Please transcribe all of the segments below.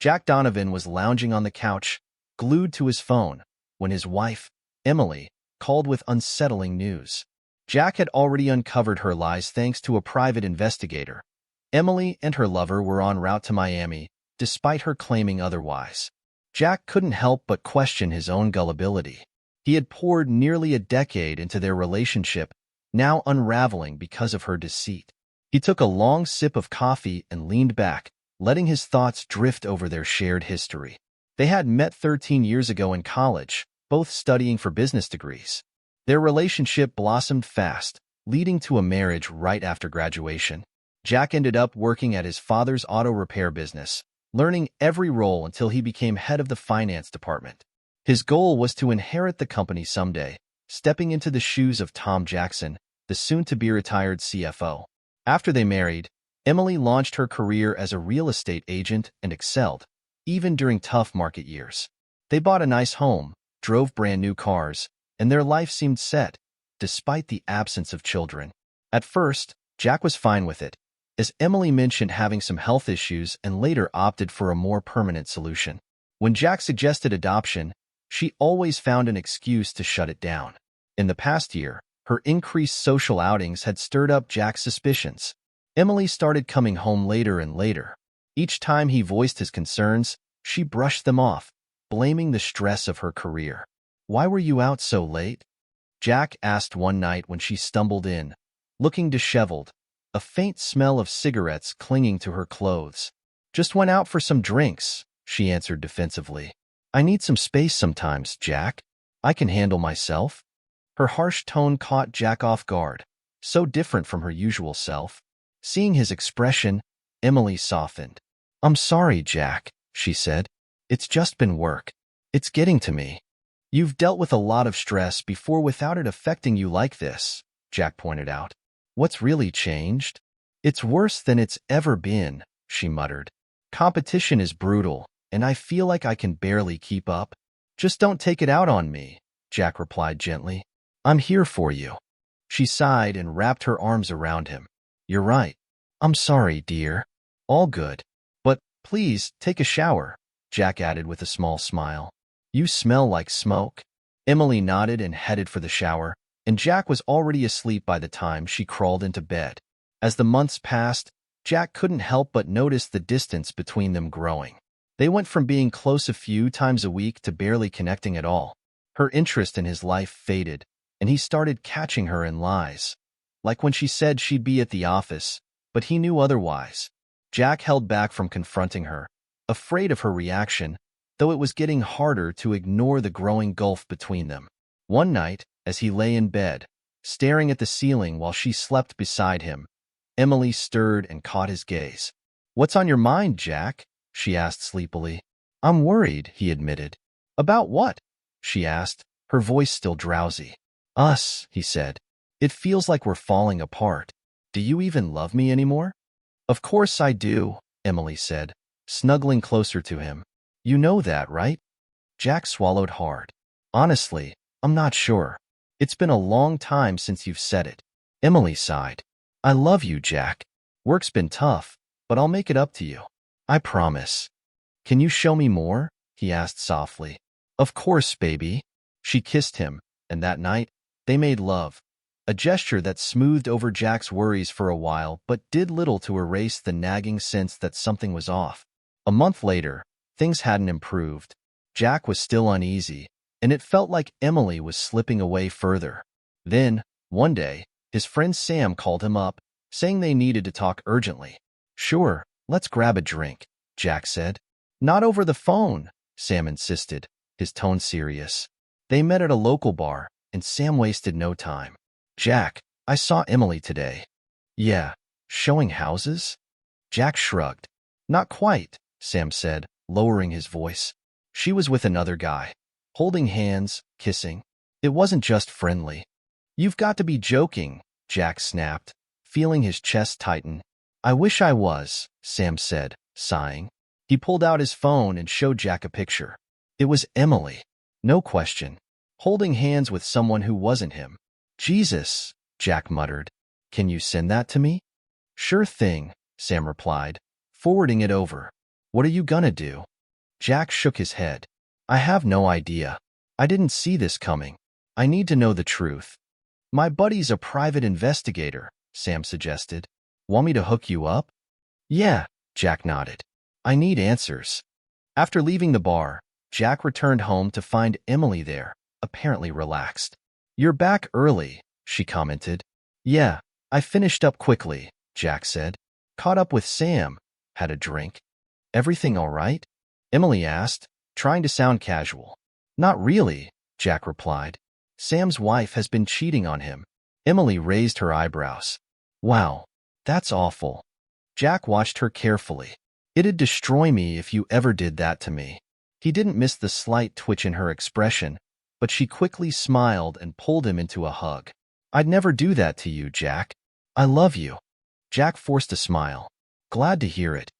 Jack Donovan was lounging on the couch, glued to his phone, when his wife, Emily, called with unsettling news. Jack had already uncovered her lies thanks to a private investigator. Emily and her lover were en route to Miami, despite her claiming otherwise. Jack couldn't help but question his own gullibility. He had poured nearly a decade into their relationship, now unraveling because of her deceit. He took a long sip of coffee and leaned back, letting his thoughts drift over their shared history. They had met 13 years ago in college, both studying for business degrees. Their relationship blossomed fast, leading to a marriage right after graduation. Jack ended up working at his father's auto repair business, learning every role until he became head of the finance department. His goal was to inherit the company someday, stepping into the shoes of Tom Jackson, the soon-to-be-retired CFO. After they married, Emily launched her career as a real estate agent and excelled, even during tough market years. They bought a nice home, drove brand-new cars, and their life seemed set, despite the absence of children. At first, Jack was fine with it, as Emily mentioned having some health issues and later opted for a more permanent solution. When Jack suggested adoption, she always found an excuse to shut it down. In the past year, her increased social outings had stirred up Jack's suspicions. Emily started coming home later and later. Each time he voiced his concerns, she brushed them off, blaming the stress of her career. "Why were you out so late?" Jack asked one night when she stumbled in, looking disheveled, a faint smell of cigarettes clinging to her clothes. "Just went out for some drinks," she answered defensively. "I need some space sometimes, Jack. I can handle myself." Her harsh tone caught Jack off guard, so different from her usual self. Seeing his expression, Emily softened. "I'm sorry, Jack," she said. "It's just been work. It's getting to me." "You've dealt with a lot of stress before without it affecting you like this," Jack pointed out. "What's really changed?" "It's worse than it's ever been," she muttered. "Competition is brutal, and I feel like I can barely keep up." "Just don't take it out on me," Jack replied gently. "I'm here for you." She sighed and wrapped her arms around him. "You're right. I'm sorry, dear. All good. But please take a shower," Jack added with a small smile. "You smell like smoke." Emily nodded and headed for the shower, and Jack was already asleep by the time she crawled into bed. As the months passed, Jack couldn't help but notice the distance between them growing. They went from being close a few times a week to barely connecting at all. Her interest in his life faded, and he started catching her in lies. Like when she said she'd be at the office, but he knew otherwise. Jack held back from confronting her, afraid of her reaction, though it was getting harder to ignore the growing gulf between them. One night, as he lay in bed, staring at the ceiling while she slept beside him, Emily stirred and caught his gaze. "What's on your mind, Jack?" she asked sleepily. "I'm worried," he admitted. "About what?" she asked, her voice still drowsy. "Us," he said. "It feels like we're falling apart. Do you even love me anymore?" "Of course I do," Emily said, snuggling closer to him. "You know that, right?" Jack swallowed hard. "Honestly, I'm not sure. It's been a long time since you've said it." Emily sighed. "I love you, Jack. Work's been tough, but I'll make it up to you. I promise." "Can you show me more?" he asked softly. "Of course, baby." She kissed him, and that night, they made love, a gesture that smoothed over Jack's worries for a while but did little to erase the nagging sense that something was off. A month later, things hadn't improved. Jack was still uneasy, and it felt like Emily was slipping away further. Then, one day, his friend Sam called him up, saying they needed to talk urgently. "Sure, let's grab a drink," Jack said. "Not over the phone," Sam insisted, his tone serious. They met at a local bar, and Sam wasted no time. "Jack, I saw Emily today." "Yeah, showing houses?" Jack shrugged. "Not quite," Sam said, lowering his voice. "She was with another guy, holding hands, kissing. It wasn't just friendly." "You've got to be joking," Jack snapped, feeling his chest tighten. "I wish I was," Sam said, sighing. He pulled out his phone and showed Jack a picture. It was Emily, no question, holding hands with someone who wasn't him. "Jesus," Jack muttered. "Can you send that to me?" "Sure thing," Sam replied, forwarding it over. What are you gonna do? Jack shook his head. I have no idea. I didn't see this coming. I need to know the truth. My buddy's a private investigator, Sam suggested. Want me to hook you up? Yeah, Jack nodded. I need answers. After leaving the bar, Jack returned home to find Emily there, apparently relaxed. You're back early, she commented. Yeah, I finished up quickly, Jack said. Caught up with Sam. Had a drink. Everything all right? Emily asked, trying to sound casual. Not really, Jack replied. Sam's wife has been cheating on him. Emily raised her eyebrows. Wow, that's awful. Jack watched her carefully. It'd destroy me if you ever did that to me. He didn't miss the slight twitch in her expression, but she quickly smiled and pulled him into a hug. I'd never do that to you, Jack. I love you. Jack forced a smile. Glad to hear it.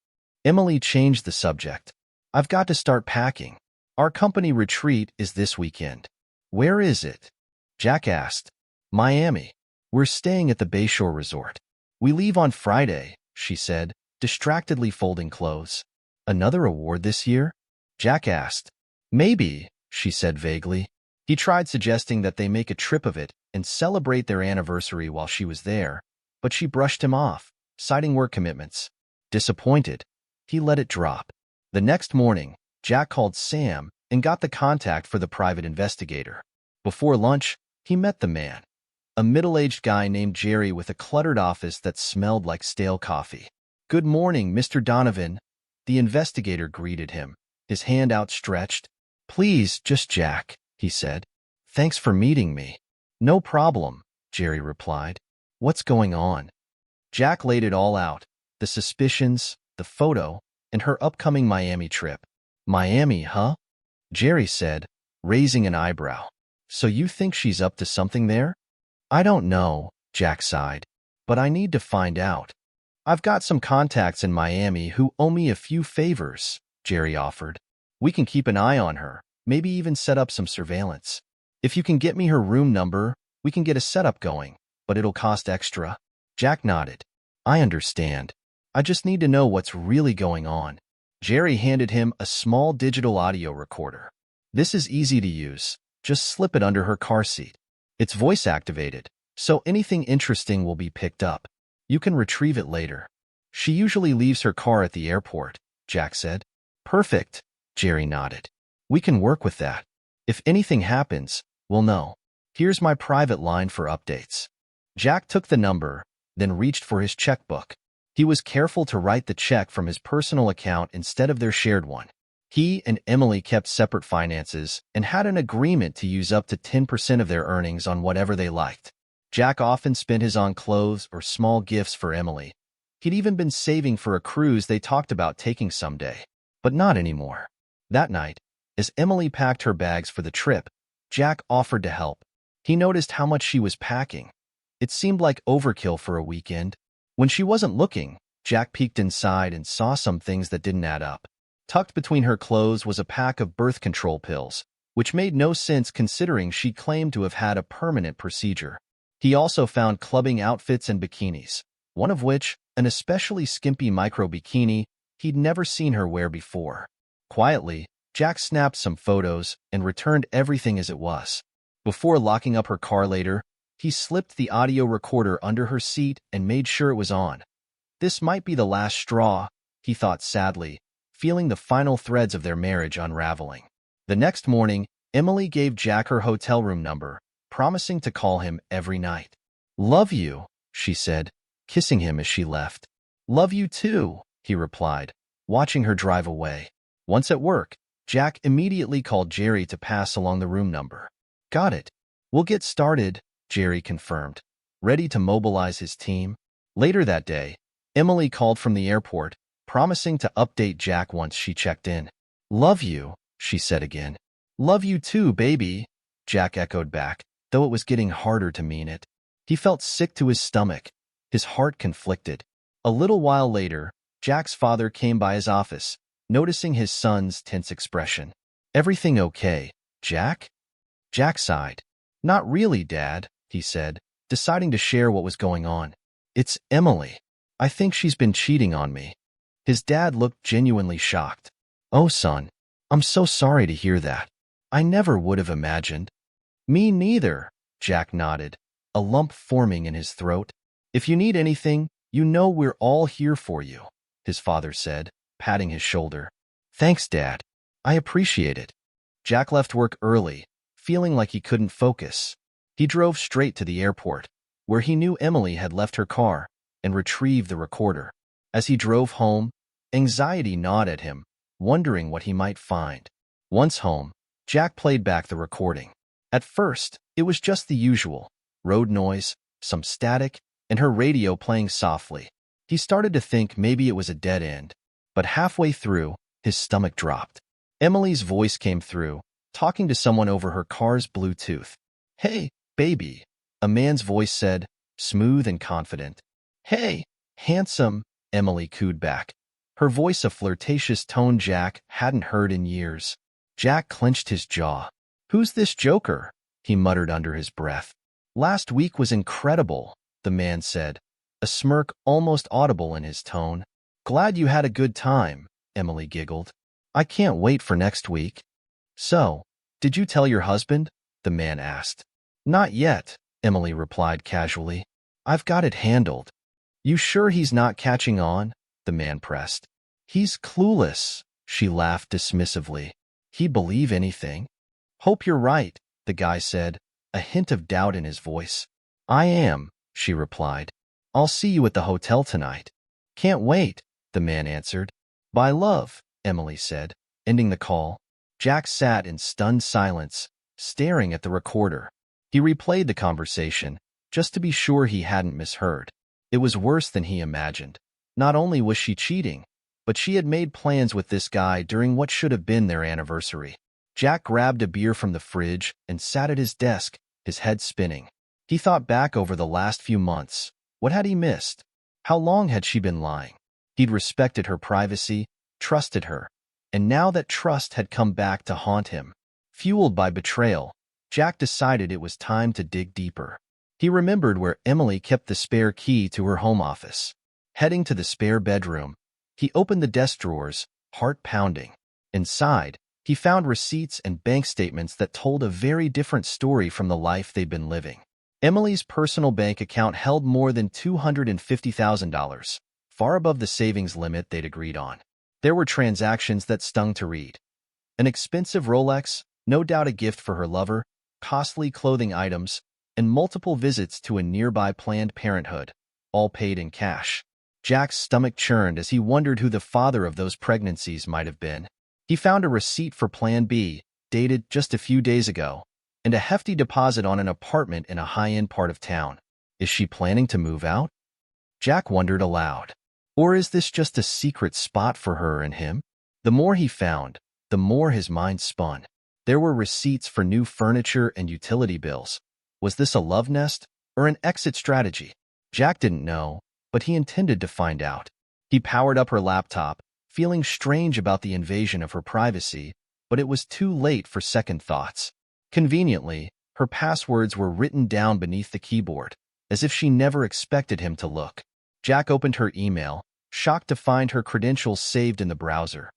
Emily changed the subject. I've got to start packing. Our company retreat is this weekend. Where is it? Jack asked. Miami. We're staying at the Bayshore Resort. We leave on Friday, she said, distractedly folding clothes. Another award this year? Jack asked. Maybe, she said vaguely. He tried suggesting that they make a trip of it and celebrate their anniversary while she was there, but she brushed him off, citing work commitments. Disappointed, he let it drop. The next morning, Jack called Sam and got the contact for the private investigator. Before lunch, he met the man, a middle-aged guy named Jerry with a cluttered office that smelled like stale coffee. Good morning, Mr. Donovan. The investigator greeted him, his hand outstretched. Please, just Jack, he said. Thanks for meeting me. No problem, Jerry replied. What's going on? Jack laid it all out, the suspicions, the photo, and her upcoming Miami trip. Miami, huh? Jerry said, raising an eyebrow. So you think she's up to something there? I don't know, Jack sighed, but I need to find out. I've got some contacts in Miami who owe me a few favors, Jerry offered. We can keep an eye on her, maybe even set up some surveillance. If you can get me her room number, we can get a setup going, but it'll cost extra. Jack nodded. I understand. I just need to know what's really going on. Jerry handed him a small digital audio recorder. This is easy to use. Just slip it under her car seat. It's voice-activated, so anything interesting will be picked up. You can retrieve it later. She usually leaves her car at the airport, Jack said. Perfect, Jerry nodded. We can work with that. If anything happens, we'll know. Here's my private line for updates. Jack took the number, then reached for his checkbook. He was careful to write the check from his personal account instead of their shared one. He and Emily kept separate finances and had an agreement to use up to 10% of their earnings on whatever they liked. Jack often spent his on clothes or small gifts for Emily. He'd even been saving for a cruise they talked about taking someday, but not anymore. That night, as Emily packed her bags for the trip, Jack offered to help. He noticed how much she was packing. It seemed like overkill for a weekend. When she wasn't looking, Jack peeked inside and saw some things that didn't add up. Tucked between her clothes was a pack of birth control pills, which made no sense considering she claimed to have had a permanent procedure. He also found clubbing outfits and bikinis, one of which, an especially skimpy micro-bikini, he'd never seen her wear before. Quietly, Jack snapped some photos and returned everything as it was. Before locking up her car later, he slipped the audio recorder under her seat and made sure it was on. This might be the last straw, he thought sadly, feeling the final threads of their marriage unraveling. The next morning, Emily gave Jack her hotel room number, promising to call him every night. Love you, she said, kissing him as she left. Love you too, he replied, watching her drive away. Once at work, Jack immediately called Jerry to pass along the room number. Got it. We'll get started, Jerry confirmed, ready to mobilize his team. Later that day, Emily called from the airport, promising to update Jack once she checked in. Love you, she said again. Love you too, baby, Jack echoed back, though it was getting harder to mean it. He felt sick to his stomach, his heart conflicted. A little while later, Jack's father came by his office, noticing his son's tense expression. Everything okay, Jack? Jack sighed. Not really, Dad, he said, deciding to share what was going on. It's Emily. I think she's been cheating on me. His dad looked genuinely shocked. "Oh, son, I'm so sorry to hear that. I never would have imagined." "Me neither," Jack nodded, a lump forming in his throat. "If you need anything, you know we're all here for you," his father said, patting his shoulder. "Thanks, Dad. I appreciate it." Jack left work early, feeling like he couldn't focus. He drove straight to the airport, where he knew Emily had left her car, and retrieved the recorder. As he drove home, anxiety gnawed at him, wondering what he might find. Once home, Jack played back the recording. At first, it was just the usual: road noise, some static, and her radio playing softly. He started to think maybe it was a dead end, but halfway through, his stomach dropped. Emily's voice came through, talking to someone over her car's Bluetooth. "Hey, baby," a man's voice said, smooth and confident. "Hey, handsome," Emily cooed back, her voice a flirtatious tone Jack hadn't heard in years. Jack clenched his jaw. "Who's this joker?" he muttered under his breath. "Last week was incredible," the man said, a smirk almost audible in his tone. "Glad you had a good time," Emily giggled. "I can't wait for next week." "So, did you tell your husband?" the man asked. "Not yet," Emily replied casually. "I've got it handled." "You sure he's not catching on?" the man pressed. "He's clueless," she laughed dismissively. "He'd believe anything." "Hope you're right," the guy said, a hint of doubt in his voice. "I am," she replied. "I'll see you at the hotel tonight." "Can't wait," the man answered. "Bye, love," Emily said, ending the call. Jack sat in stunned silence, staring at the recorder. He replayed the conversation, just to be sure he hadn't misheard. It was worse than he imagined. Not only was she cheating, but she had made plans with this guy during what should have been their anniversary. Jack grabbed a beer from the fridge and sat at his desk, his head spinning. He thought back over the last few months. What had he missed? How long had she been lying? He'd respected her privacy, trusted her, and now that trust had come back to haunt him. Fueled by betrayal, Jack decided it was time to dig deeper. He remembered where Emily kept the spare key to her home office. Heading to the spare bedroom, he opened the desk drawers, heart pounding. Inside, he found receipts and bank statements that told a very different story from the life they'd been living. Emily's personal bank account held more than $250,000, far above the savings limit they'd agreed on. There were transactions that stung to read. An expensive Rolex, no doubt a gift for her lover, costly clothing items, and multiple visits to a nearby Planned Parenthood, all paid in cash. Jack's stomach churned as he wondered who the father of those pregnancies might have been. He found a receipt for Plan B, dated just a few days ago, and a hefty deposit on an apartment in a high-end part of town. Is she planning to move out? Jack wondered aloud. Or is this just a secret spot for her and him? The more he found, the more his mind spun. There were receipts for new furniture and utility bills. Was this a love nest or an exit strategy? Jack didn't know, but he intended to find out. He powered up her laptop, feeling strange about the invasion of her privacy, but it was too late for second thoughts. Conveniently, her passwords were written down beneath the keyboard, as if she never expected him to look. Jack opened her email, shocked to find her credentials saved in the browser.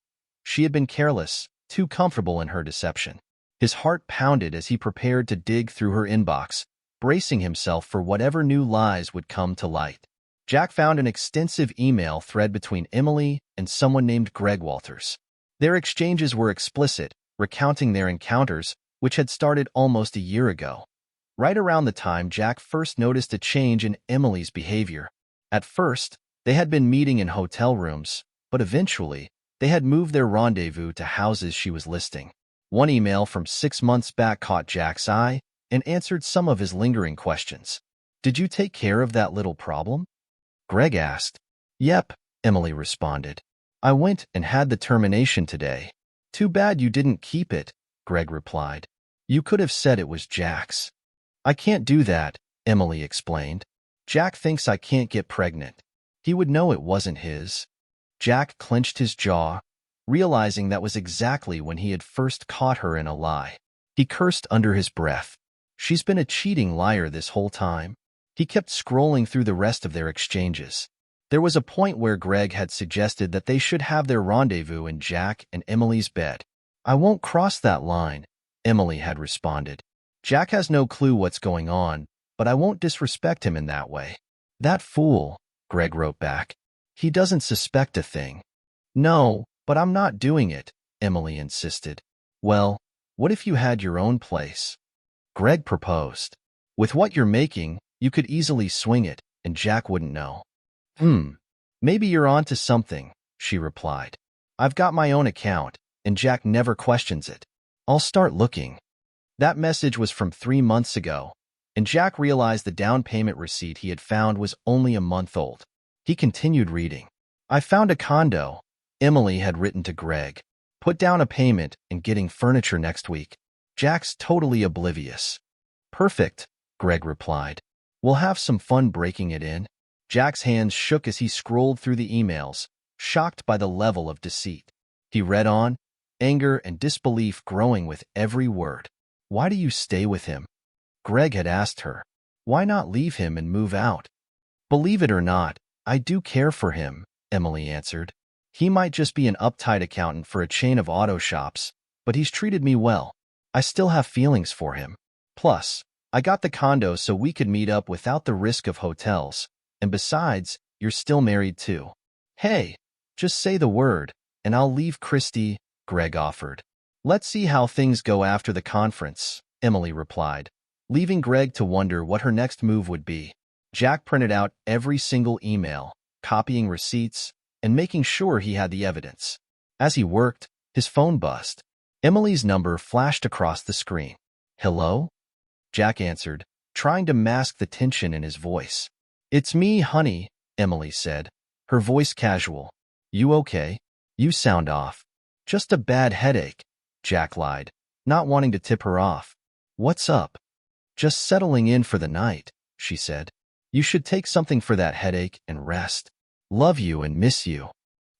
She had been careless, too comfortable in her deception. His heart pounded as he prepared to dig through her inbox, bracing himself for whatever new lies would come to light. Jack found an extensive email thread between Emily and someone named Greg Walters. Their exchanges were explicit, recounting their encounters, which had started almost a year ago. Right around the time Jack first noticed a change in Emily's behavior. At first, they had been meeting in hotel rooms, but eventually, they had moved their rendezvous to houses she was listing. One email from 6 months back caught Jack's eye and answered some of his lingering questions. "Did you take care of that little problem?" Greg asked. "Yep," Emily responded. "I went and had the termination today." "Too bad you didn't keep it," Greg replied. "You could have said it was Jack's." "I can't do that," Emily explained. "Jack thinks I can't get pregnant. He would know it wasn't his." Jack clenched his jaw, realizing that was exactly when he had first caught her in a lie. He cursed under his breath. She's been a cheating liar this whole time. He kept scrolling through the rest of their exchanges. There was a point where Greg had suggested that they should have their rendezvous in Jack and Emily's bed. "I won't cross that line," Emily had responded. "Jack has no clue what's going on, but I won't disrespect him in that way." "That fool," Greg wrote back. "He doesn't suspect a thing." "No, but I'm not doing it," Emily insisted. "Well, what if you had your own place?" Greg proposed. "With what you're making, you could easily swing it, and Jack wouldn't know." Maybe you're onto something," she replied. "I've got my own account, and Jack never questions it. I'll start looking." That message was from 3 months ago, and Jack realized the down payment receipt he had found was only a month old. He continued reading. "I found a condo," Emily had written to Greg. "Put down a payment and getting furniture next week." Jack's totally oblivious. "Perfect," Greg replied. "We'll have some fun breaking it in." Jack's hands shook as he scrolled through the emails, shocked by the level of deceit. He read on, anger and disbelief growing with every word. "Why do you stay with him?" Greg had asked her. "Why not leave him and move out?" "Believe it or not, I do care for him," Emily answered. "He might just be an uptight accountant for a chain of auto shops, but he's treated me well. I still have feelings for him. Plus, I got the condo so we could meet up without the risk of hotels. And besides, you're still married too." "Hey, just say the word, and I'll leave Christy," Greg offered. "Let's see how things go after the conference," Emily replied, leaving Greg to wonder what her next move would be. Jack printed out every single email, copying receipts, and making sure he had the evidence. As he worked, his phone buzzed. Emily's number flashed across the screen. "Hello?" Jack answered, trying to mask the tension in his voice. "It's me, honey," Emily said, her voice casual. "You okay? You sound off." "Just a bad headache," Jack lied, not wanting to tip her off. "What's up?" "Just settling in for the night," she said. "You should take something for that headache and rest. Love you and miss you."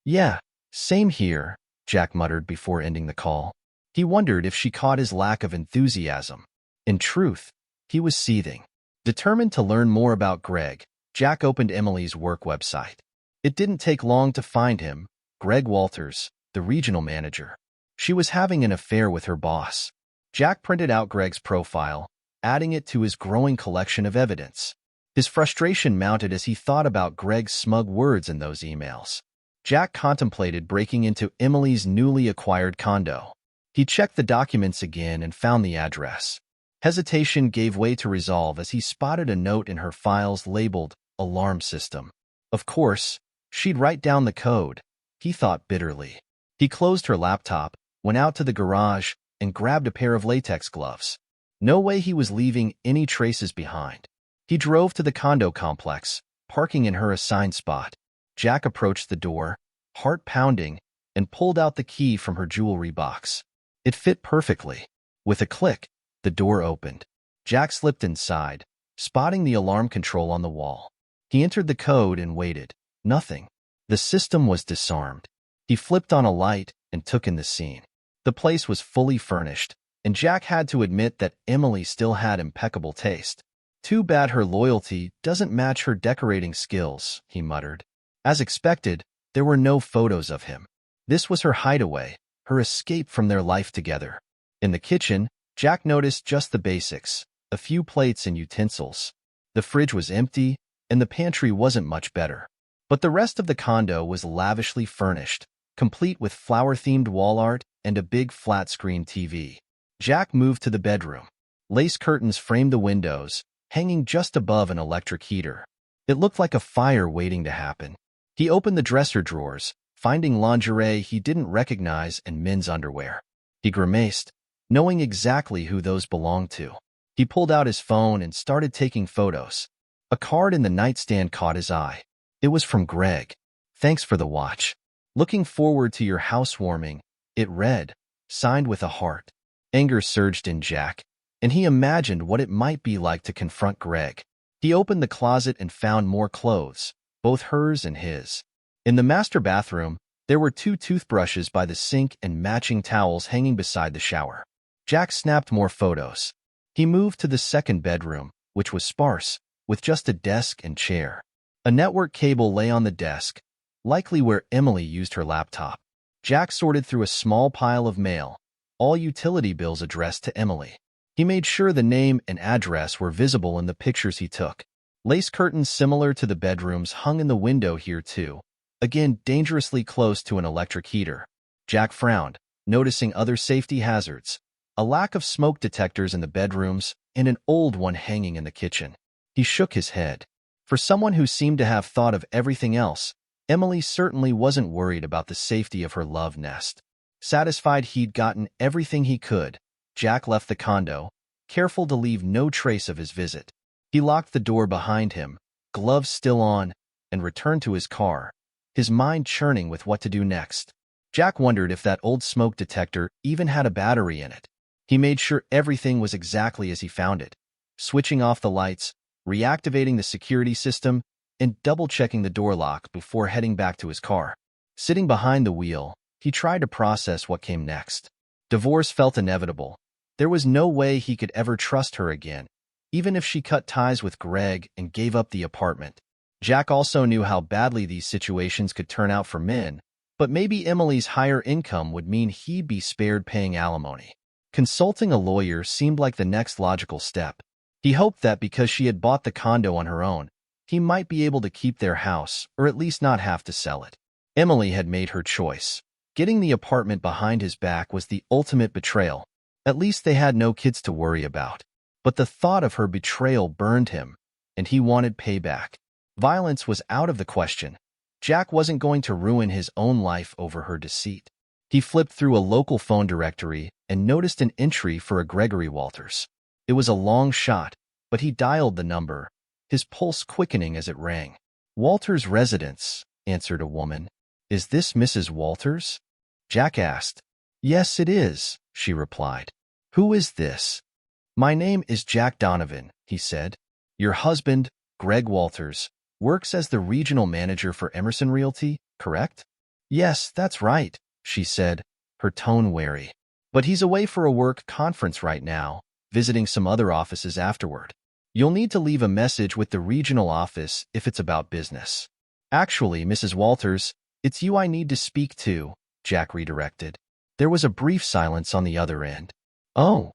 "Yeah, same here," Jack muttered before ending the call. He wondered if she caught his lack of enthusiasm. In truth, he was seething. Determined to learn more about Greg, Jack opened Emily's work website. It didn't take long to find him, Greg Walters, the regional manager. She was having an affair with her boss. Jack printed out Greg's profile, adding it to his growing collection of evidence. His frustration mounted as he thought about Greg's smug words in those emails. Jack contemplated breaking into Emily's newly acquired condo. He checked the documents again and found the address. Hesitation gave way to resolve as he spotted a note in her files labeled "Alarm System." Of course, she'd write down the code, he thought bitterly. He closed her laptop, went out to the garage, and grabbed a pair of latex gloves. No way he was leaving any traces behind. He drove to the condo complex, parking in her assigned spot. Jack approached the door, heart pounding, and pulled out the key from her jewelry box. It fit perfectly. With a click, the door opened. Jack slipped inside, spotting the alarm control on the wall. He entered the code and waited. Nothing. The system was disarmed. He flipped on a light and took in the scene. The place was fully furnished, and Jack had to admit that Emily still had impeccable taste. "Too bad her loyalty doesn't match her decorating skills," he muttered. As expected, there were no photos of him. This was her hideaway, her escape from their life together. In the kitchen, Jack noticed just the basics, a few plates and utensils. The fridge was empty, and the pantry wasn't much better. But the rest of the condo was lavishly furnished, complete with flower-themed wall art and a big flat-screen TV. Jack moved to the bedroom. Lace curtains framed the windows, hanging just above an electric heater. It looked like a fire waiting to happen. He opened the dresser drawers, finding lingerie he didn't recognize and men's underwear. He grimaced, knowing exactly who those belonged to. He pulled out his phone and started taking photos. A card in the nightstand caught his eye. It was from Greg. "Thanks for the watch. Looking forward to your housewarming," it read, signed with a heart. Anger surged in Jack, and he imagined what it might be like to confront Greg. He opened the closet and found more clothes, both hers and his. In the master bathroom, there were 2 toothbrushes by the sink and matching towels hanging beside the shower. Jack snapped more photos. He moved to the second bedroom, which was sparse, with just a desk and chair. A network cable lay on the desk, likely where Emily used her laptop. Jack sorted through a small pile of mail, all utility bills addressed to Emily. He made sure the name and address were visible in the pictures he took. Lace curtains similar to the bedrooms hung in the window here too, again dangerously close to an electric heater. Jack frowned, noticing other safety hazards, a lack of smoke detectors in the bedrooms and an old one hanging in the kitchen. He shook his head. For someone who seemed to have thought of everything else, Emily certainly wasn't worried about the safety of her love nest. Satisfied he'd gotten everything he could, Jack left the condo, careful to leave no trace of his visit. He locked the door behind him, gloves still on, and returned to his car, his mind churning with what to do next. Jack wondered if that old smoke detector even had a battery in it. He made sure everything was exactly as he found it, switching off the lights, reactivating the security system, and double-checking the door lock before heading back to his car. Sitting behind the wheel, he tried to process what came next. Divorce felt inevitable. There was no way he could ever trust her again, even if she cut ties with Greg and gave up the apartment. Jack also knew how badly these situations could turn out for men, but maybe Emily's higher income would mean he'd be spared paying alimony. Consulting a lawyer seemed like the next logical step. He hoped that because she had bought the condo on her own, he might be able to keep their house, or at least not have to sell it. Emily had made her choice. Getting the apartment behind his back was the ultimate betrayal. At least they had no kids to worry about. But the thought of her betrayal burned him, and he wanted payback. Violence was out of the question. Jack wasn't going to ruin his own life over her deceit. He flipped through a local phone directory and noticed an entry for a Gregory Walters. It was a long shot, but he dialed the number, his pulse quickening as it rang. "Walters' residence," answered a woman. "Is this Mrs. Walters?" Jack asked. "Yes, it is," she replied. "Who is this?" "My name is Jack Donovan," he said. "Your husband, Greg Walters, works as the regional manager for Emerson Realty, correct?" "Yes, that's right," she said, her tone wary. "But he's away for a work conference right now, visiting some other offices afterward. You'll need to leave a message with the regional office if it's about business." "Actually, Mrs. Walters, it's you I need to speak to," Jack redirected. There was a brief silence on the other end. "Oh."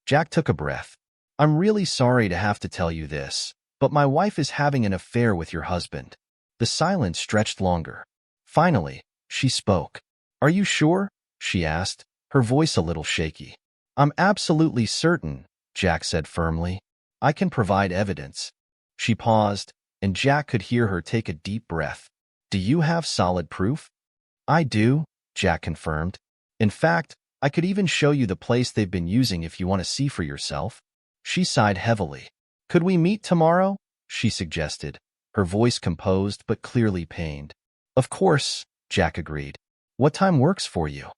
Jack took a breath. "I'm really sorry to have to tell you this, but my wife is having an affair with your husband." The silence stretched longer. Finally, she spoke. "Are you sure?" she asked, her voice a little shaky. "I'm absolutely certain," Jack said firmly. "I can provide evidence." She paused, and Jack could hear her take a deep breath. "Do you have solid proof?" "I do," Jack confirmed. "In fact, I could even show you the place they've been using if you want to see for yourself." She sighed heavily. "Could we meet tomorrow?" she suggested, her voice composed but clearly pained. "Of course," Jack agreed. "What time works for you?"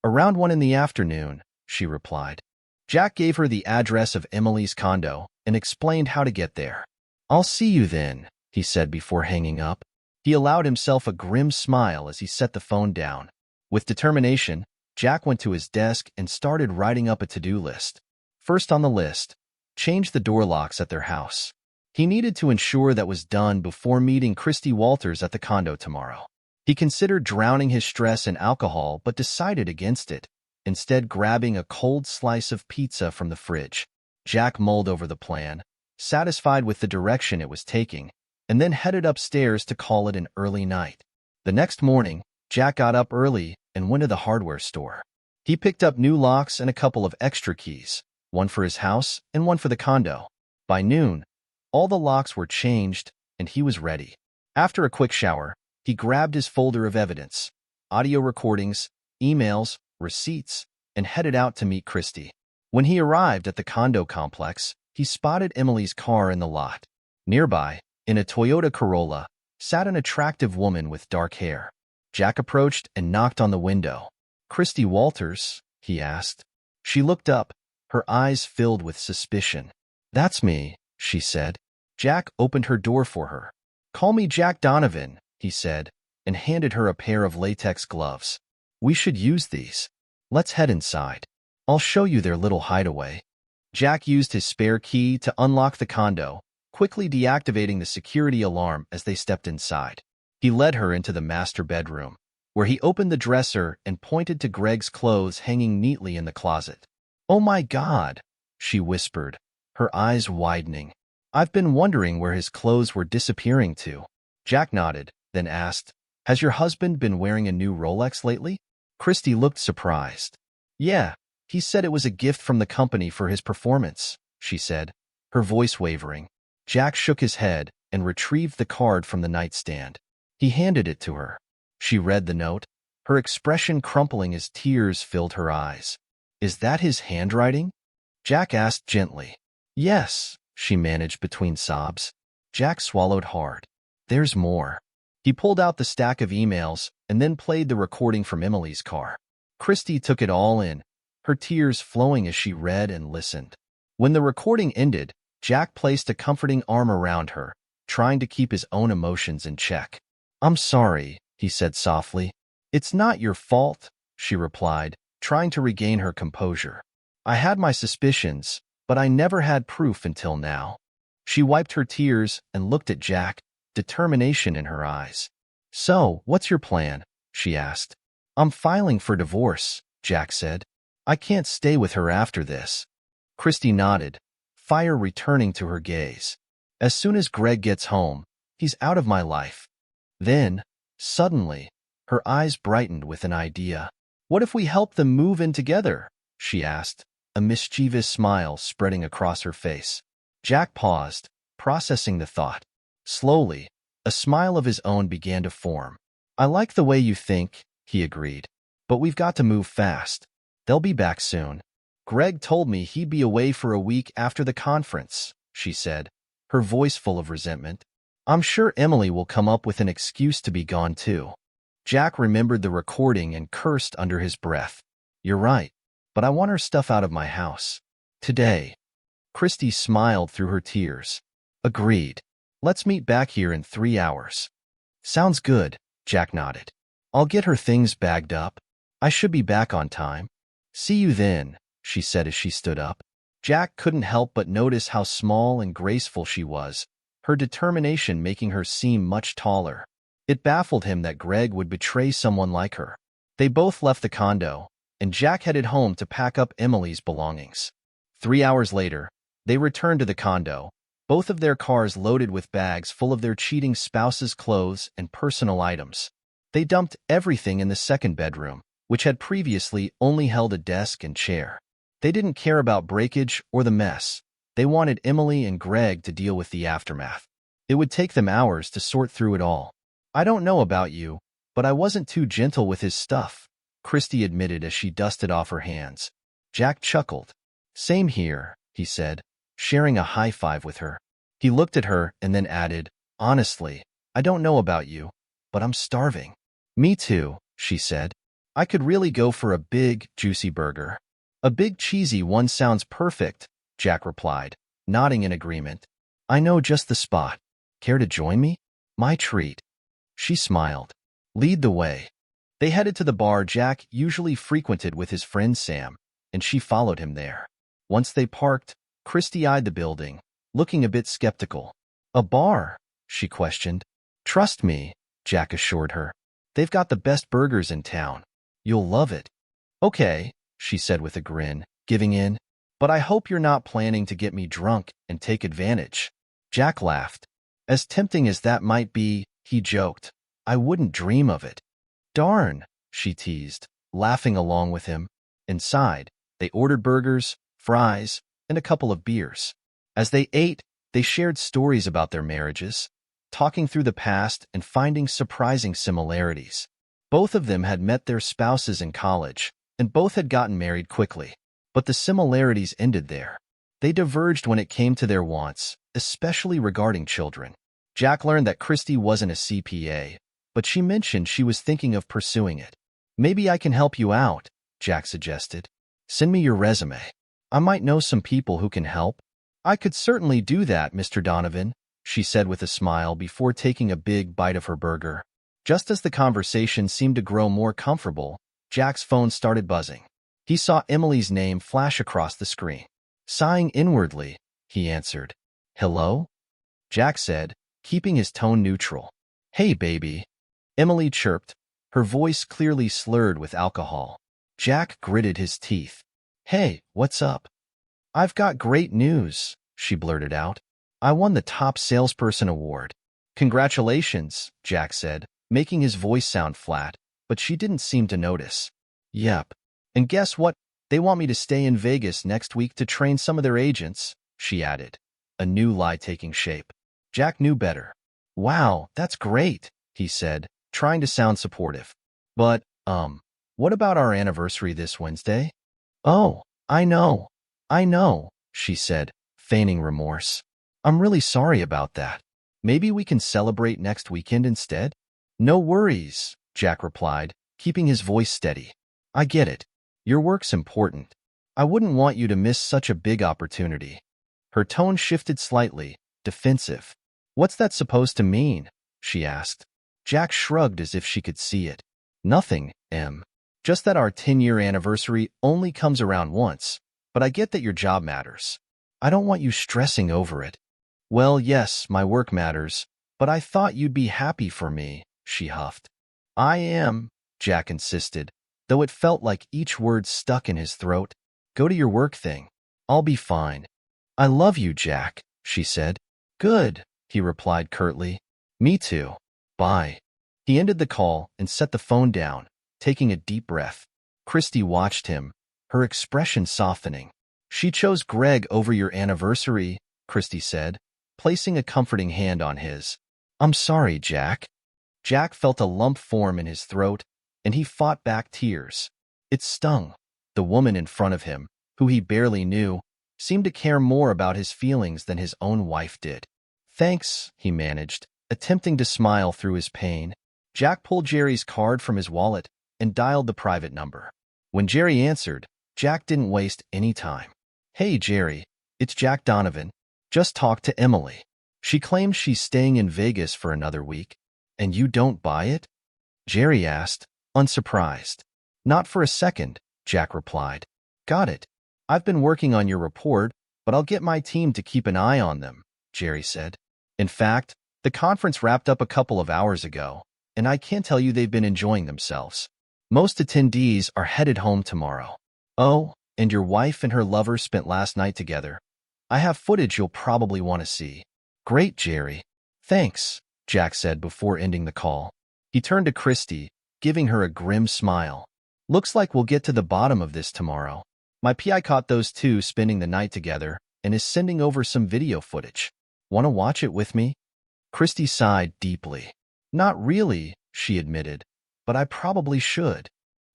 "Around 1 in the afternoon," she replied. Jack gave her the address of Emily's condo and explained how to get there. "I'll see you then," he said before hanging up. He allowed himself a grim smile as he set the phone down. With determination, Jack went to his desk and started writing up a to-do list. First on the list, change the door locks at their house. He needed to ensure that was done before meeting Christy Walters at the condo tomorrow. He considered drowning his stress in alcohol but decided against it, instead grabbing a cold slice of pizza from the fridge. Jack mulled over the plan, satisfied with the direction it was taking, and then headed upstairs to call it an early night. The next morning, Jack got up early and went to the hardware store. He picked up new locks and a couple of extra keys, one for his house and one for the condo. By noon, all the locks were changed, and he was ready. After a quick shower, he grabbed his folder of evidence, audio recordings, emails, receipts, and headed out to meet Christy. When he arrived at the condo complex, he spotted Emily's car in the lot. Nearby, in a Toyota Corolla, sat an attractive woman with dark hair. Jack approached and knocked on the window. "Christy Walters?" he asked. She looked up, her eyes filled with suspicion. "That's me," she said. Jack opened her door for her. "Call me Jack Donovan," he said, and handed her a pair of latex gloves. "We should use these. Let's head inside. I'll show you their little hideaway." Jack used his spare key to unlock the condo, quickly deactivating the security alarm as they stepped inside. He led her into the master bedroom, where he opened the dresser and pointed to Greg's clothes hanging neatly in the closet. "Oh my God," she whispered, her eyes widening. "I've been wondering where his clothes were disappearing to." Jack nodded, then asked, "Has your husband been wearing a new Rolex lately?" Christy looked surprised. "Yeah, he said it was a gift from the company for his performance," she said, her voice wavering. Jack shook his head and retrieved the card from the nightstand. He handed it to her. She read the note, her expression crumpling as tears filled her eyes. "Is that his handwriting?" Jack asked gently. "Yes," she managed between sobs. Jack swallowed hard. "There's more." He pulled out the stack of emails and then played the recording from Emily's car. Christy took it all in, her tears flowing as she read and listened. When the recording ended, Jack placed a comforting arm around her, trying to keep his own emotions in check. "I'm sorry," he said softly. "It's not your fault," she replied, trying to regain her composure. "I had my suspicions, but I never had proof until now." She wiped her tears and looked at Jack, determination in her eyes. "So, what's your plan?" she asked. "I'm filing for divorce," Jack said. "I can't stay with her after this." Christy nodded, fire returning to her gaze. "As soon as Greg gets home, he's out of my life." Then, suddenly, her eyes brightened with an idea. "What if we help them move in together?" she asked, a mischievous smile spreading across her face. Jack paused, processing the thought. Slowly, a smile of his own began to form. "I like the way you think," he agreed. "But we've got to move fast. They'll be back soon." "Greg told me he'd be away for a week after the conference," she said, her voice full of resentment. "I'm sure Emily will come up with an excuse to be gone too." Jack remembered the recording and cursed under his breath. "You're right, but I want her stuff out of my house. Today." Christy smiled through her tears. "Agreed. Let's meet back here in 3 hours." "Sounds good," Jack nodded. "I'll get her things bagged up. I should be back on time." "See you then," she said as she stood up. Jack couldn't help but notice how small and graceful she was, her determination making her seem much taller. It baffled him that Greg would betray someone like her. They both left the condo, and Jack headed home to pack up Emily's belongings. 3 hours later, they returned to the condo, both of their cars loaded with bags full of their cheating spouse's clothes and personal items. They dumped everything in the second bedroom, which had previously only held a desk and chair. They didn't care about breakage or the mess. They wanted Emily and Greg to deal with the aftermath. It would take them hours to sort through it all. "I don't know about you, but I wasn't too gentle with his stuff," Christy admitted as she dusted off her hands. Jack chuckled. "Same here," he said, sharing a high five with her. He looked at her and then added, "Honestly, I don't know about you, but I'm starving." "Me too," she said. "I could really go for a big, juicy burger." "A big cheesy one sounds perfect," Jack replied, nodding in agreement. "I know just the spot. Care to join me? My treat." She smiled. "Lead the way." They headed to the bar Jack usually frequented with his friend Sam, and she followed him there. Once they parked, Christy eyed the building, looking a bit skeptical. "A bar?" she questioned. "Trust me," Jack assured her. "They've got the best burgers in town. You'll love it." "Okay," she said with a grin, giving in. "But I hope you're not planning to get me drunk and take advantage." Jack laughed. "As tempting as that might be," he joked, "I wouldn't dream of it." "Darn," she teased, laughing along with him. Inside, they ordered burgers, fries, and a couple of beers. As they ate, they shared stories about their marriages, talking through the past and finding surprising similarities. Both of them had met their spouses in college, and both had gotten married quickly. But the similarities ended there. They diverged when it came to their wants, especially regarding children. Jack learned that Christy wasn't a CPA, but she mentioned she was thinking of pursuing it. "Maybe I can help you out," Jack suggested. "Send me your resume. I might know some people who can help." "I could certainly do that, Mr. Donovan," she said with a smile before taking a big bite of her burger. Just as the conversation seemed to grow more comfortable, Jack's phone started buzzing. He saw Emily's name flash across the screen. Sighing inwardly, he answered. "Hello?" Jack said, keeping his tone neutral. Hey, baby, Emily chirped, her voice clearly slurred with alcohol. Jack gritted his teeth. Hey, what's up? I've got great news, she blurted out. I won the top salesperson award. Congratulations, Jack said, making his voice sound flat, but she didn't seem to notice. Yep. And guess what? They want me to stay in Vegas next week to train some of their agents, she added, a new lie taking shape. Jack knew better. Wow, that's great, he said, trying to sound supportive. But, what about our anniversary this Wednesday? Oh, I know, she said, feigning remorse. I'm really sorry about that. Maybe we can celebrate next weekend instead? No worries, Jack replied, keeping his voice steady. I get it. Your work's important. I wouldn't want you to miss such a big opportunity. Her tone shifted slightly, defensive. What's that supposed to mean? She asked. Jack shrugged as if she could see it. Nothing, Em. Just that our 10-year anniversary only comes around once, but I get that your job matters. I don't want you stressing over it. Well, yes, my work matters, but I thought you'd be happy for me, she huffed. I am, Jack insisted, though it felt like each word stuck in his throat. Go to your work thing. I'll be fine. I love you, Jack, she said. Good, he replied curtly. Me too. Bye. He ended the call and set the phone down, taking a deep breath. Christy watched him, her expression softening. She chose Greg over your anniversary, Christy said, placing a comforting hand on his. I'm sorry, Jack. Jack felt a lump form in his throat, and he fought back tears. It stung. The woman in front of him, who he barely knew, seemed to care more about his feelings than his own wife did. Thanks, he managed, attempting to smile through his pain. Jack pulled Jerry's card from his wallet and dialed the private number. When Jerry answered, Jack didn't waste any time. Hey, Jerry, it's Jack Donovan. Just talked to Emily. She claims she's staying in Vegas for another week. And you don't buy it? Jerry asked, unsurprised. Not for a second, Jack replied. Got it. I've been working on your report, but I'll get my team to keep an eye on them, Jerry said. In fact, the conference wrapped up a couple of hours ago, and I can't tell you they've been enjoying themselves. Most attendees are headed home tomorrow. Oh, and your wife and her lover spent last night together. I have footage you'll probably want to see. Great, Jerry. Thanks, Jack said before ending the call. He turned to Christy, giving her a grim smile. Looks like we'll get to the bottom of this tomorrow. My PI caught those two spending the night together and is sending over some video footage. Want to watch it with me? Christy sighed deeply. Not really, she admitted, but I probably should.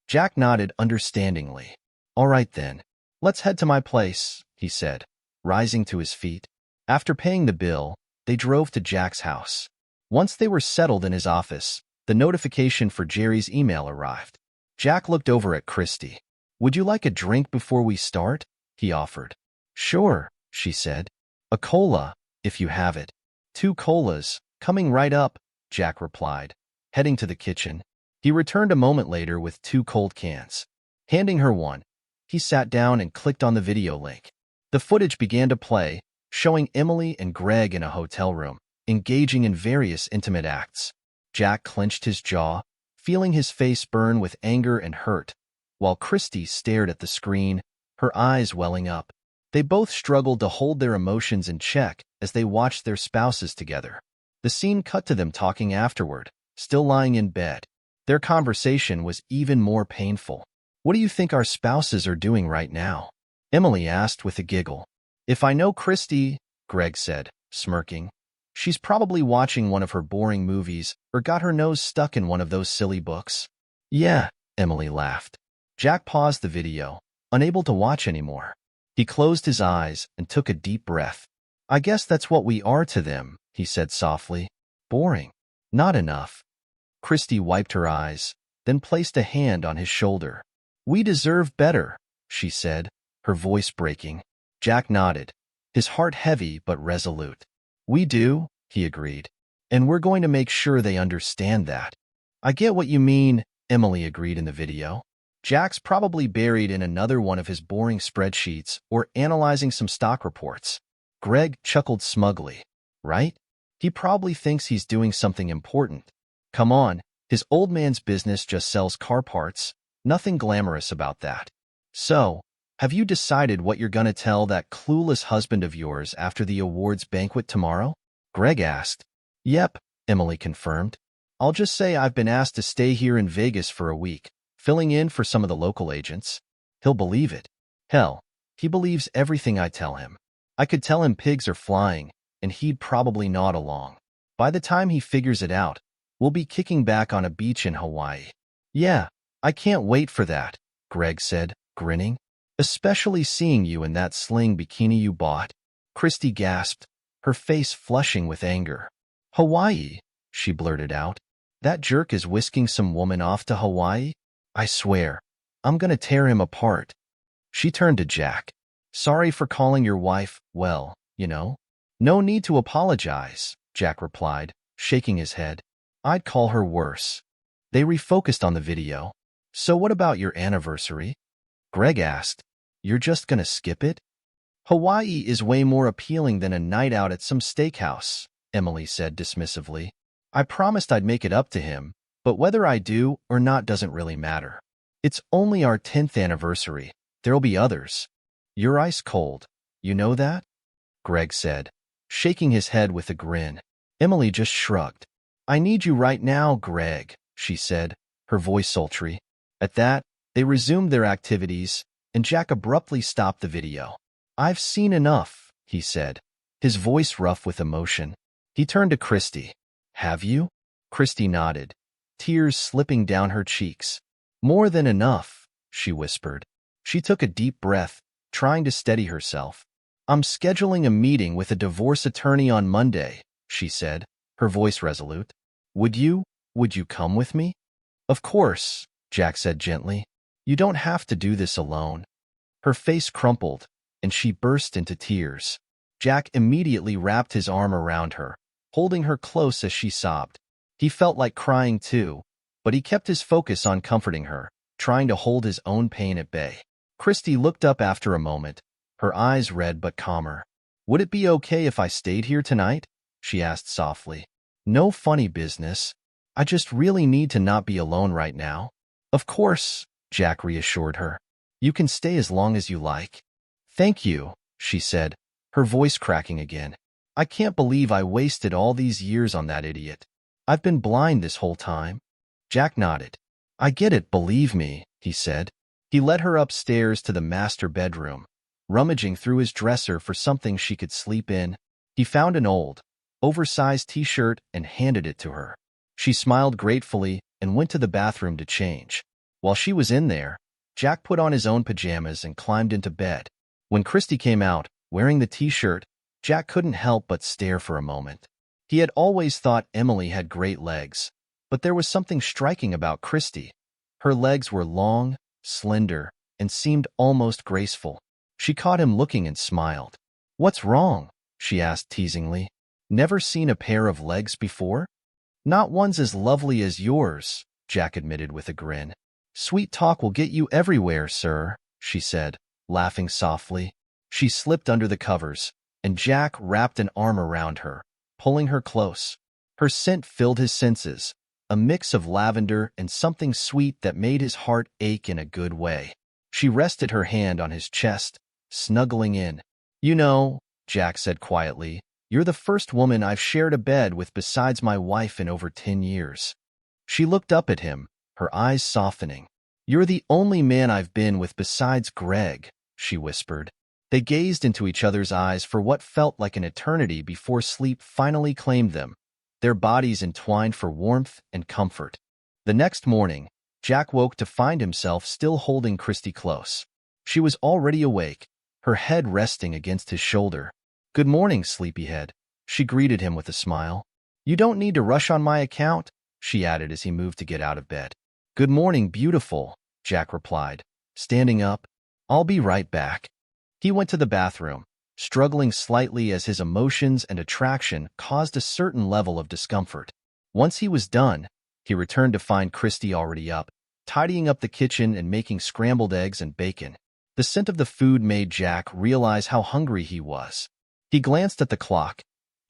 Jack nodded understandingly. All right then, let's head to my place, he said, rising to his feet. After paying the bill, they drove to Jack's house. Once they were settled in his office, the notification for Jerry's email arrived. Jack looked over at Christy. Would you like a drink before we start? He offered. Sure, she said. A cola, if you have it. 2 colas, coming right up, Jack replied, heading to the kitchen. He returned a moment later with 2 cold cans. Handing her one, he sat down and clicked on the video link. The footage began to play, showing Emily and Greg in a hotel room, engaging in various intimate acts. Jack clenched his jaw, feeling his face burn with anger and hurt, while Christy stared at the screen, her eyes welling up. They both struggled to hold their emotions in check as they watched their spouses together. The scene cut to them talking afterward, still lying in bed. Their conversation was even more painful. What do you think our spouses are doing right now? Emily asked with a giggle. If I know Christy, Greg said, smirking, she's probably watching one of her boring movies or got her nose stuck in one of those silly books. Yeah, Emily laughed. Jack paused the video, unable to watch anymore. He closed his eyes and took a deep breath. I guess that's what we are to them, he said softly. Boring. Not enough. Christy wiped her eyes, then placed a hand on his shoulder. We deserve better, she said, her voice breaking. Jack nodded, his heart heavy but resolute. We do, he agreed. And we're going to make sure they understand that. I get what you mean, Emily agreed in the video. Jack's probably buried in another one of his boring spreadsheets or analyzing some stock reports. Greg chuckled smugly. Right? He probably thinks he's doing something important. Come on, his old man's business just sells car parts. Nothing glamorous about that. So, have you decided what you're gonna tell that clueless husband of yours after the awards banquet tomorrow? Greg asked. Yep, Emily confirmed. I'll just say I've been asked to stay here in Vegas for a week, filling in for some of the local agents. He'll believe it. Hell, he believes everything I tell him. I could tell him pigs are flying, and he'd probably nod along. By the time he figures it out, we'll be kicking back on a beach in Hawaii. Yeah, I can't wait for that, Greg said, grinning. Especially seeing you in that sling bikini you bought. Christy gasped, her face flushing with anger. Hawaii, she blurted out. That jerk is whisking some woman off to Hawaii? I swear, I'm gonna tear him apart. She turned to Jack. Sorry for calling your wife, well, you know. No need to apologize, Jack replied, shaking his head. I'd call her worse. They refocused on the video. So what about your anniversary? Greg asked. You're just gonna skip it? Hawaii is way more appealing than a night out at some steakhouse, Emily said dismissively. I promised I'd make it up to him, but whether I do or not doesn't really matter. It's only our 10th anniversary. There'll be others. You're ice cold. You know that? Greg said, shaking his head with a grin. Emily just shrugged. I need you right now, Greg, she said, her voice sultry. At that, they resumed their activities, and Jack abruptly stopped the video. I've seen enough, he said, his voice rough with emotion. He turned to Christy. Have you? Christy nodded, tears slipping down her cheeks. More than enough, she whispered. She took a deep breath, trying to steady herself. I'm scheduling a meeting with a divorce attorney on Monday, she said, her voice resolute. Would you come with me? Of course, Jack said gently. You don't have to do this alone. Her face crumpled, and she burst into tears. Jack immediately wrapped his arm around her, holding her close as she sobbed. He felt like crying too, but he kept his focus on comforting her, trying to hold his own pain at bay. Christy looked up after a moment, her eyes red but calmer. Would it be okay if I stayed here tonight? She asked softly. No funny business. I just really need to not be alone right now. Of course, Jack reassured her. You can stay as long as you like. Thank you, she said, her voice cracking again. I can't believe I wasted all these years on that idiot. I've been blind this whole time. Jack nodded. I get it, believe me, he said. He led her upstairs to the master bedroom, rummaging through his dresser for something she could sleep in. He found an old, oversized t-shirt and handed it to her. She smiled gratefully and went to the bathroom to change. While she was in there, Jack put on his own pajamas and climbed into bed. When Christy came out, wearing the t-shirt, Jack couldn't help but stare for a moment. He had always thought Emily had great legs, but there was something striking about Christy. Her legs were long, slender, and seemed almost graceful. She caught him looking and smiled. What's wrong? She asked teasingly. Never seen a pair of legs before? Not ones as lovely as yours, Jack admitted with a grin. Sweet talk will get you everywhere, sir, she said, laughing softly. She slipped under the covers, and Jack wrapped an arm around her, pulling her close. Her scent filled his senses, a mix of lavender and something sweet that made his heart ache in a good way. She rested her hand on his chest, snuggling in. You know, Jack said quietly, you're the first woman I've shared a bed with besides my wife in over 10 years. She looked up at him, her eyes softening. You're the only man I've been with besides Greg, she whispered. They gazed into each other's eyes for what felt like an eternity before sleep finally claimed them, their bodies entwined for warmth and comfort. The next morning, Jack woke to find himself still holding Christy close. She was already awake, her head resting against his shoulder. Good morning, sleepyhead, she greeted him with a smile. You don't need to rush on my account, she added as he moved to get out of bed. Good morning, beautiful, Jack replied, standing up. I'll be right back. He went to the bathroom, struggling slightly as his emotions and attraction caused a certain level of discomfort. Once he was done, he returned to find Christy already up, tidying up the kitchen and making scrambled eggs and bacon. The scent of the food made Jack realize how hungry he was. He glanced at the clock,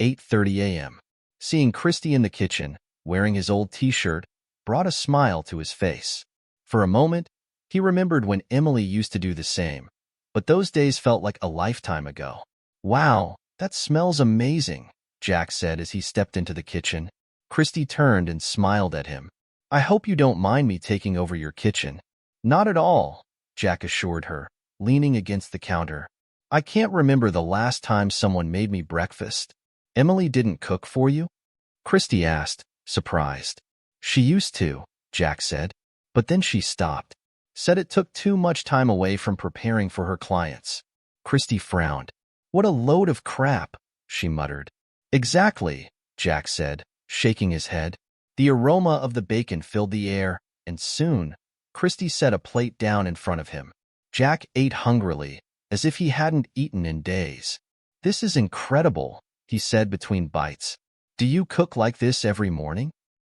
8:30 a.m. Seeing Christy in the kitchen, wearing his old t-shirt, brought a smile to his face. For a moment, he remembered when Emily used to do the same, but those days felt like a lifetime ago. "Wow, that smells amazing," Jack said as he stepped into the kitchen. Christy turned and smiled at him. "I hope you don't mind me taking over your kitchen." "Not at all," Jack assured her, leaning against the counter. "I can't remember the last time someone made me breakfast." "Emily didn't cook for you?" Christy asked, surprised. "She used to," Jack said, "but then she stopped. Said it took too much time away from preparing for her clients." Christy frowned. "What a load of crap," she muttered. "Exactly," Jack said, shaking his head. The aroma of the bacon filled the air, and soon, Christy set a plate down in front of him. Jack ate hungrily, as if he hadn't eaten in days. "This is incredible," he said between bites. "Do you cook like this every morning?"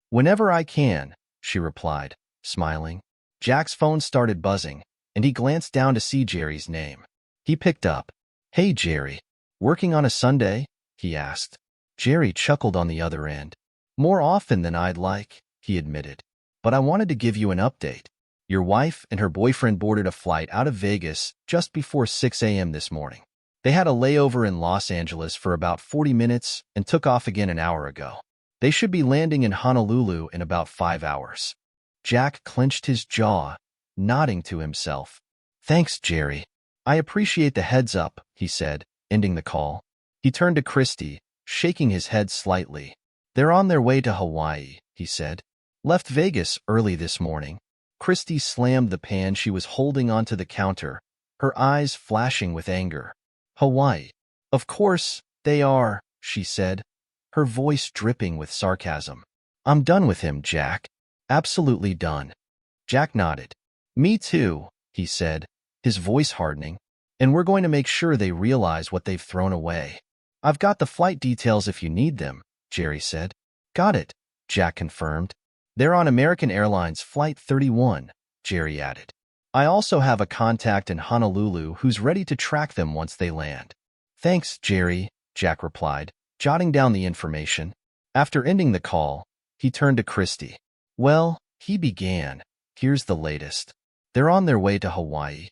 "Whenever I can," she replied, smiling. Jack's phone started buzzing, and he glanced down to see Jerry's name. He picked up. "Hey, Jerry. Working on a Sunday?" he asked. Jerry chuckled on the other end. "More often than I'd like," he admitted. "But I wanted to give you an update. Your wife and her boyfriend boarded a flight out of Vegas just before 6 a.m. this morning. They had a layover in Los Angeles for about 40 minutes and took off again an hour ago. They should be landing in Honolulu in about 5 hours. Jack clenched his jaw, nodding to himself. "Thanks, Jerry. I appreciate the heads up," he said, ending the call. He turned to Christy, shaking his head slightly. "They're on their way to Hawaii," he said. "Left Vegas early this morning." Christy slammed the pan she was holding onto the counter, her eyes flashing with anger. "Hawaii. Of course they are," she said, her voice dripping with sarcasm. "I'm done with him, Jack. Absolutely done." Jack nodded. "Me too," he said, his voice hardening. "And we're going to make sure they realize what they've thrown away." "I've got the flight details if you need them," Jerry said. "Got it," Jack confirmed. "They're on American Airlines Flight 31, Jerry added. "I also have a contact in Honolulu who's ready to track them once they land." "Thanks, Jerry," Jack replied, jotting down the information. After ending the call, he turned to Christy. "Well," he began, "here's the latest. They're on their way to Hawaii."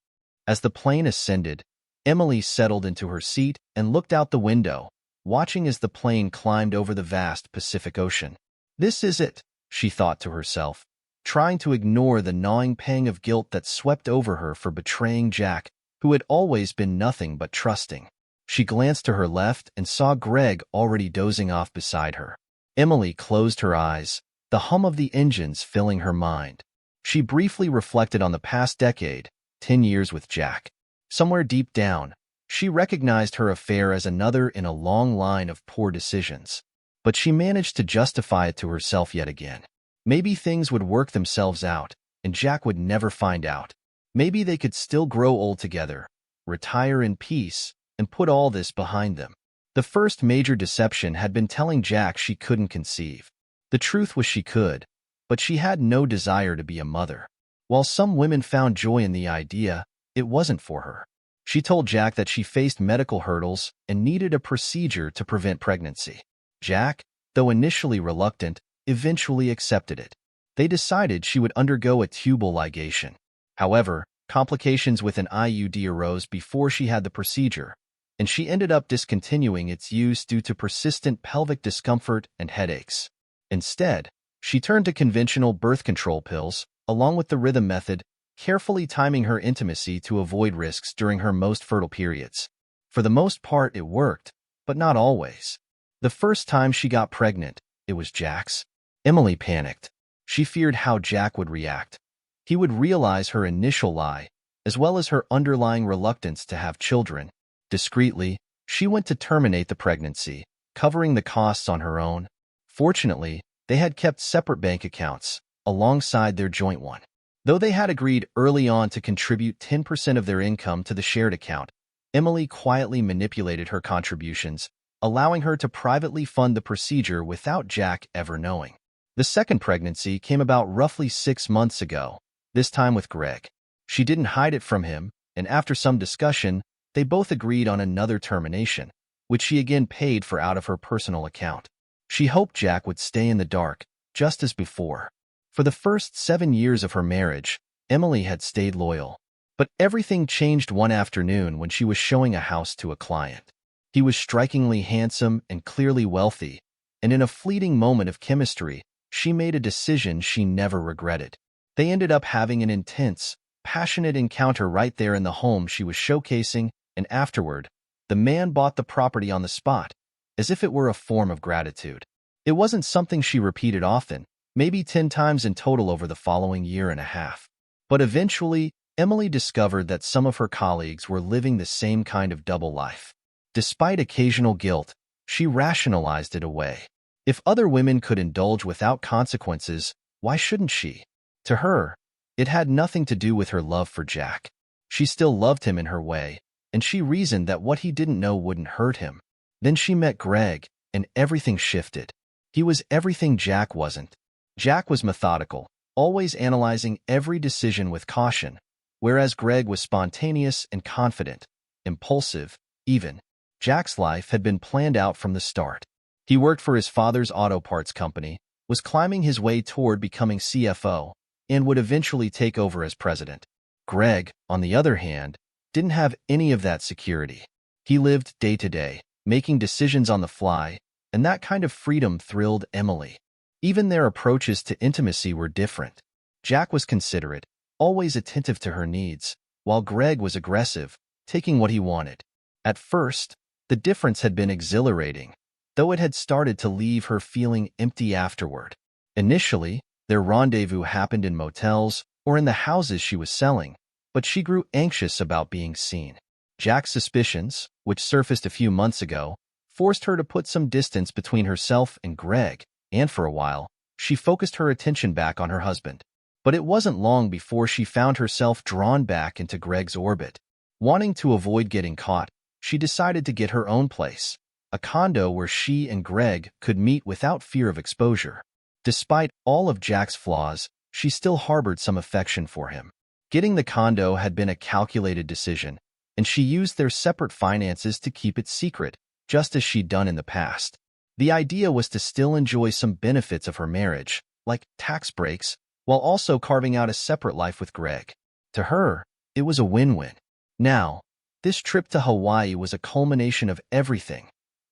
As the plane ascended, Emily settled into her seat and looked out the window, watching as the plane climbed over the vast Pacific Ocean. "This is it," she thought to herself, trying to ignore the gnawing pang of guilt that swept over her for betraying Jack, who had always been nothing but trusting. She glanced to her left and saw Greg already dozing off beside her. Emily closed her eyes, the hum of the engines filling her mind. She briefly reflected on the past decade, 10 years with Jack. Somewhere deep down, she recognized her affair as another in a long line of poor decisions. But she managed to justify it to herself yet again. Maybe things would work themselves out, and Jack would never find out. Maybe they could still grow old together, retire in peace, and put all this behind them. The first major deception had been telling Jack she couldn't conceive. The truth was she could, but she had no desire to be a mother. While some women found joy in the idea, it wasn't for her. She told Jack that she faced medical hurdles and needed a procedure to prevent pregnancy. Jack, though initially reluctant, eventually accepted it. They decided she would undergo a tubal ligation. However, complications with an IUD arose before she had the procedure, and she ended up discontinuing its use due to persistent pelvic discomfort and headaches. Instead, she turned to conventional birth control pills, along with the rhythm method, carefully timing her intimacy to avoid risks during her most fertile periods. For the most part, it worked, but not always. The first time she got pregnant, it was Jack's. Emily panicked. She feared how Jack would react. He would realize her initial lie, as well as her underlying reluctance to have children. Discreetly, she went to terminate the pregnancy, covering the costs on her own. Fortunately, they had kept separate bank accounts, alongside their joint one. Though they had agreed early on to contribute 10% of their income to the shared account, Emily quietly manipulated her contributions, allowing her to privately fund the procedure without Jack ever knowing. The second pregnancy came about roughly 6 months ago, this time with Greg. She didn't hide it from him, and after some discussion, they both agreed on another termination, which she again paid for out of her personal account. She hoped Jack would stay in the dark, just as before. For the first 7 years of her marriage, Emily had stayed loyal. But everything changed one afternoon when she was showing a house to a client. He was strikingly handsome and clearly wealthy, and in a fleeting moment of chemistry, she made a decision she never regretted. They ended up having an intense, passionate encounter right there in the home she was showcasing, and afterward, the man bought the property on the spot, as if it were a form of gratitude. It wasn't something she repeated often, maybe 10 times in total over the following year and a half. But eventually, Emily discovered that some of her colleagues were living the same kind of double life. Despite occasional guilt, she rationalized it away. If other women could indulge without consequences, why shouldn't she? To her, it had nothing to do with her love for Jack. She still loved him in her way, and she reasoned that what he didn't know wouldn't hurt him. Then she met Greg, and everything shifted. He was everything Jack wasn't. Jack was methodical, always analyzing every decision with caution, whereas Greg was spontaneous and confident, impulsive, even. Jack's life had been planned out from the start. He worked for his father's auto parts company, was climbing his way toward becoming CFO, and would eventually take over as president. Greg, on the other hand, didn't have any of that security. He lived day to day, making decisions on the fly, and that kind of freedom thrilled Emily. Even their approaches to intimacy were different. Jack was considerate, always attentive to her needs, while Greg was aggressive, taking what he wanted. At first, the difference had been exhilarating, though it had started to leave her feeling empty afterward. Initially, their rendezvous happened in motels or in the houses she was selling, but she grew anxious about being seen. Jack's suspicions, which surfaced a few months ago, forced her to put some distance between herself and Greg, and for a while, she focused her attention back on her husband. But it wasn't long before she found herself drawn back into Greg's orbit. Wanting to avoid getting caught, she decided to get her own place, a condo where she and Greg could meet without fear of exposure. Despite all of Jack's flaws, she still harbored some affection for him. Getting the condo had been a calculated decision, and she used their separate finances to keep it secret, just as she'd done in the past. The idea was to still enjoy some benefits of her marriage, like tax breaks, while also carving out a separate life with Greg. To her, it was a win-win. Now, this trip to Hawaii was a culmination of everything: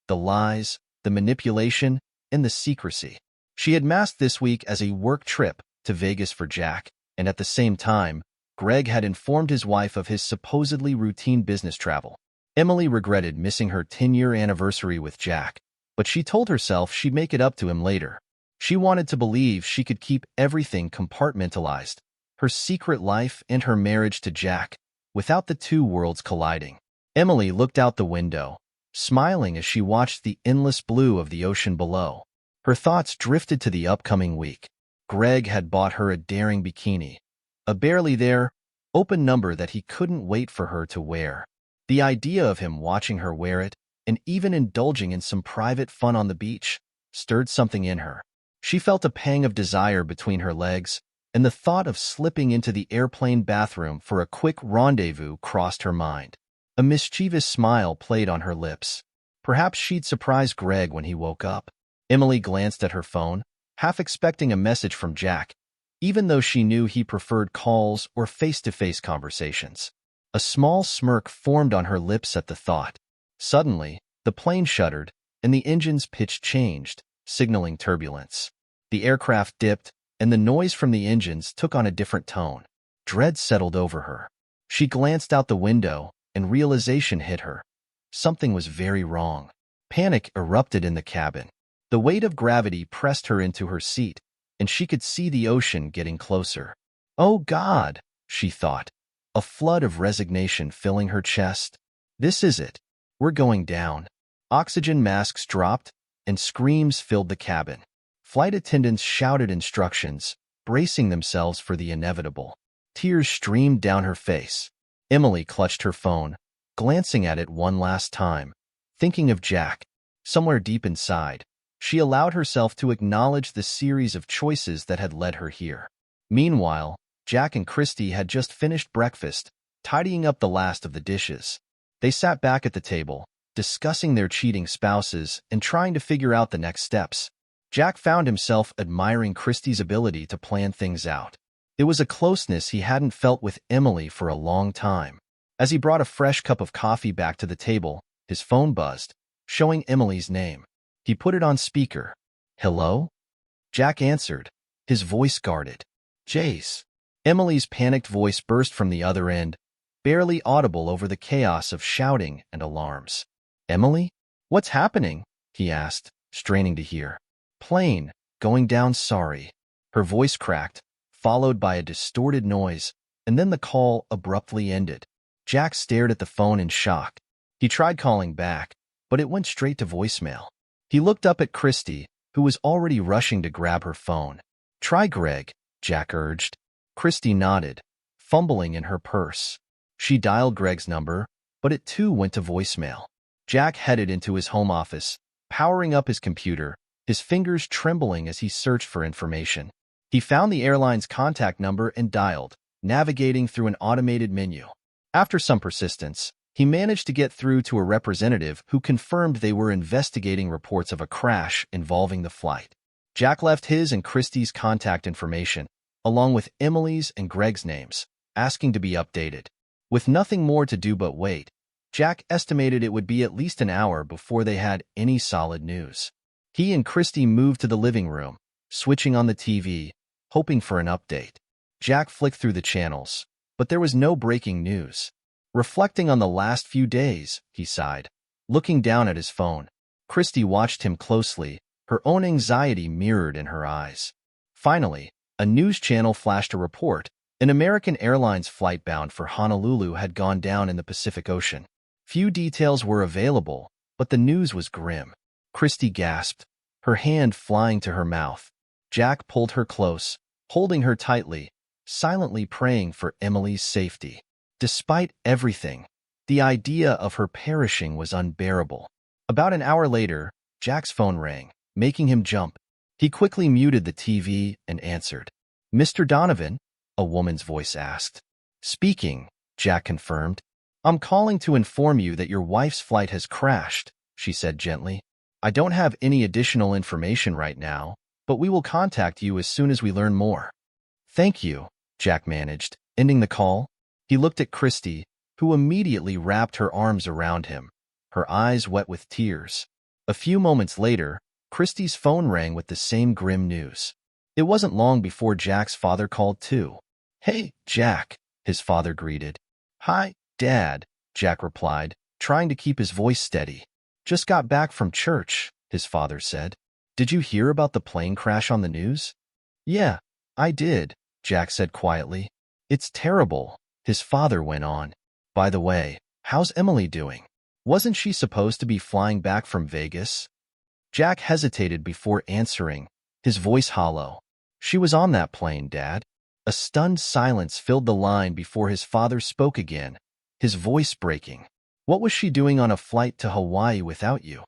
the lies, the manipulation, and the secrecy. She had masked this week as a work trip to Vegas for Jack, and at the same time, Greg had informed his wife of his supposedly routine business travel. Emily regretted missing her 10-year anniversary with Jack, but she told herself she'd make it up to him later. She wanted to believe she could keep everything compartmentalized, her secret life and her marriage to Jack, without the two worlds colliding. Emily looked out the window, smiling as she watched the endless blue of the ocean below. Her thoughts drifted to the upcoming week. Greg had bought her a daring bikini, a barely there, open number that he couldn't wait for her to wear. The idea of him watching her wear it, and even indulging in some private fun on the beach, stirred something in her. She felt a pang of desire between her legs, and the thought of slipping into the airplane bathroom for a quick rendezvous crossed her mind. A mischievous smile played on her lips. Perhaps she'd surprise Greg when he woke up. Emily glanced at her phone, half expecting a message from Jack, even though she knew he preferred calls or face-to-face conversations. A small smirk formed on her lips at the thought. Suddenly, the plane shuddered, and the engine's pitch changed, signaling turbulence. The aircraft dipped, and the noise from the engines took on a different tone. Dread settled over her. She glanced out the window, and realization hit her. Something was very wrong. Panic erupted in the cabin. The weight of gravity pressed her into her seat, and she could see the ocean getting closer. "Oh God," she thought, a flood of resignation filling her chest. "This is it. We're going down." Oxygen masks dropped, and screams filled the cabin. Flight attendants shouted instructions, bracing themselves for the inevitable. Tears streamed down her face. Emily clutched her phone, glancing at it one last time, thinking of Jack. Somewhere deep inside, she allowed herself to acknowledge the series of choices that had led her here. Meanwhile, Jack and Christy had just finished breakfast, tidying up the last of the dishes. They sat back at the table, discussing their cheating spouses and trying to figure out the next steps. Jack found himself admiring Christie's ability to plan things out. It was a closeness he hadn't felt with Emily for a long time. As he brought a fresh cup of coffee back to the table, his phone buzzed, showing Emily's name. He put it on speaker. "Hello?" Jack answered, his voice guarded. "Jace." Emily's panicked voice burst from the other end, barely audible over the chaos of shouting and alarms. "Emily? What's happening?" he asked, straining to hear. "Plane, going down, sorry." Her voice cracked, followed by a distorted noise, and then the call abruptly ended. Jack stared at the phone in shock. He tried calling back, but it went straight to voicemail. He looked up at Christie, who was already rushing to grab her phone. "Try Greg," Jack urged. Christie nodded, fumbling in her purse. She dialed Greg's number, but it too went to voicemail. Jack headed into his home office, powering up his computer, his fingers trembling as he searched for information. He found the airline's contact number and dialed, navigating through an automated menu. After some persistence, he managed to get through to a representative who confirmed they were investigating reports of a crash involving the flight. Jack left his and Christie's contact information, along with Emily's and Greg's names, asking to be updated. With nothing more to do but wait, Jack estimated it would be at least an hour before they had any solid news. He and Christie moved to the living room, switching on the TV, hoping for an update. Jack flicked through the channels, but there was no breaking news. Reflecting on the last few days, he sighed, looking down at his phone. Christie watched him closely, her own anxiety mirrored in her eyes. Finally, a news channel flashed a report. An American Airlines flight bound for Honolulu had gone down in the Pacific Ocean. Few details were available, but the news was grim. Christie gasped, her hand flying to her mouth. Jack pulled her close, holding her tightly, silently praying for Emily's safety. Despite everything, the idea of her perishing was unbearable. About an hour later, Jack's phone rang, making him jump. He quickly muted the TV and answered. "Mr. Donovan?" a woman's voice asked. "Speaking," Jack confirmed. "I'm calling to inform you that your wife's flight has crashed," she said gently. "I don't have any additional information right now, but we will contact you as soon as we learn more." "Thank you," Jack managed, ending the call. He looked at Christie, who immediately wrapped her arms around him, her eyes wet with tears. A few moments later, Christie's phone rang with the same grim news. It wasn't long before Jack's father called too. "Hey, Jack," his father greeted. "Hi, Dad," Jack replied, trying to keep his voice steady. "Just got back from church," his father said. "Did you hear about the plane crash on the news?" "Yeah, I did," Jack said quietly. "It's terrible," his father went on. "By the way, how's Emily doing? Wasn't she supposed to be flying back from Vegas?" Jack hesitated before answering, his voice hollow. "She was on that plane, Dad." A stunned silence filled the line before his father spoke again, his voice breaking. "What was she doing on a flight to Hawaii without you?"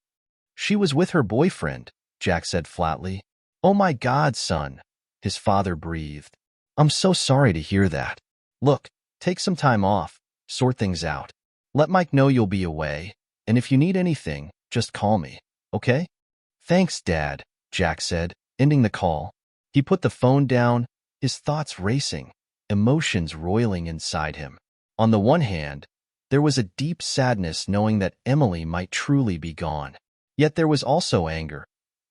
"She was with her boyfriend," Jack said flatly. "Oh my God, son," his father breathed. "I'm so sorry to hear that. Look, take some time off, sort things out. Let Mike know you'll be away, and if you need anything, just call me, okay?" "Thanks, Dad," Jack said, ending the call. He put the phone down, his thoughts racing, emotions roiling inside him. On the one hand, there was a deep sadness knowing that Emily might truly be gone. Yet there was also anger.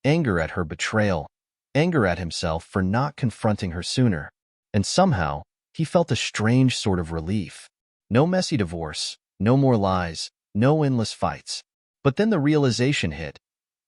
Anger at her betrayal, anger at himself for not confronting her sooner. And somehow, he felt a strange sort of relief. No messy divorce, no more lies, no endless fights. But then the realization hit.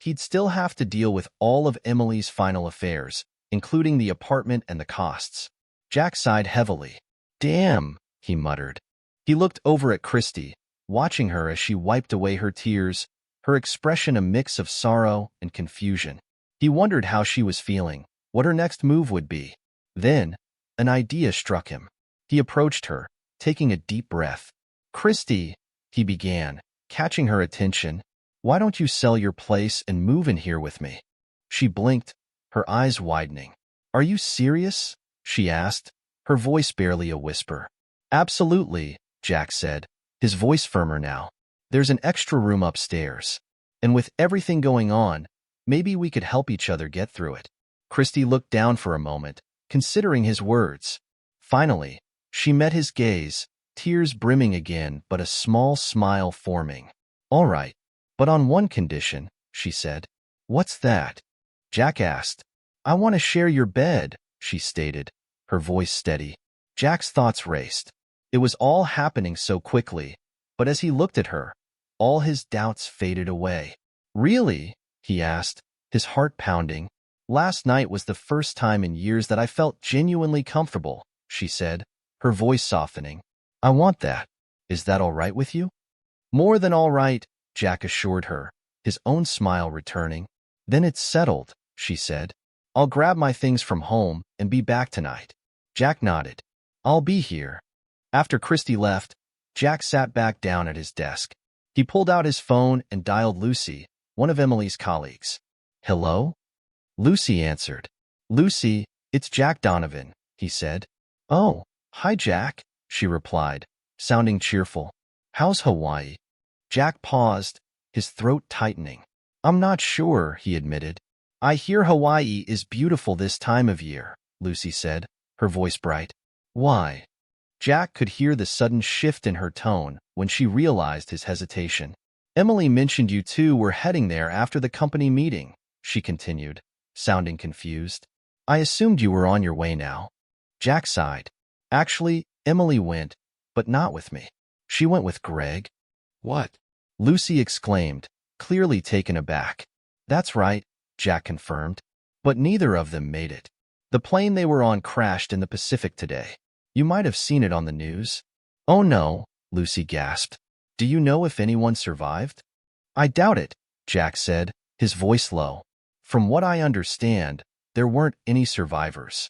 He'd still have to deal with all of Emily's final affairs, including the apartment and the costs. Jack sighed heavily. "Damn," he muttered. He looked over at Christie, watching her as she wiped away her tears, her expression a mix of sorrow and confusion. He wondered how she was feeling, what her next move would be. Then, an idea struck him. He approached her, taking a deep breath. "Christie," he began, catching her attention, "why don't you sell your place and move in here with me?" She blinked, her eyes widening. "Are you serious?" she asked, her voice barely a whisper. "Absolutely," Jack said, his voice firmer now. There's an extra room upstairs. And with everything going on, maybe we could help each other get through it. Christy looked down for a moment, considering his words. Finally, she met his gaze, tears brimming again but a small smile forming. All right, but on one condition, she said. What's that? Jack asked. I want to share your bed, she stated, her voice steady. Jack's thoughts raced. It was all happening so quickly, but as he looked at her, all his doubts faded away. Really? He asked, his heart pounding. Last night was the first time in years that I felt genuinely comfortable, she said, her voice softening. I want that. Is that all right with you? More than all right, Jack assured her, his own smile returning. Then it's settled, she said. I'll grab my things from home and be back tonight. Jack nodded. I'll be here. After Christy left, Jack sat back down at his desk. He pulled out his phone and dialed Lucy, one of Emily's colleagues. Hello? Lucy answered. Lucy, it's Jack Donovan, he said. Oh, hi Jack, she replied, sounding cheerful. How's Hawaii? Jack paused, his throat tightening. I'm not sure, he admitted. I hear Hawaii is beautiful this time of year, Lucy said, her voice bright. Why? Jack could hear the sudden shift in her tone when she realized his hesitation. Emily mentioned you two were heading there after the company meeting, she continued, sounding confused. I assumed you were on your way now. Jack sighed. Actually, Emily went, but not with me. She went with Greg. What? Lucy exclaimed, clearly taken aback. That's right, Jack confirmed. But neither of them made it. The plane they were on crashed in the Pacific today. You might have seen it on the news. Oh no, Lucy gasped. Do you know if anyone survived? I doubt it, Jack said, his voice low. From what I understand, there weren't any survivors.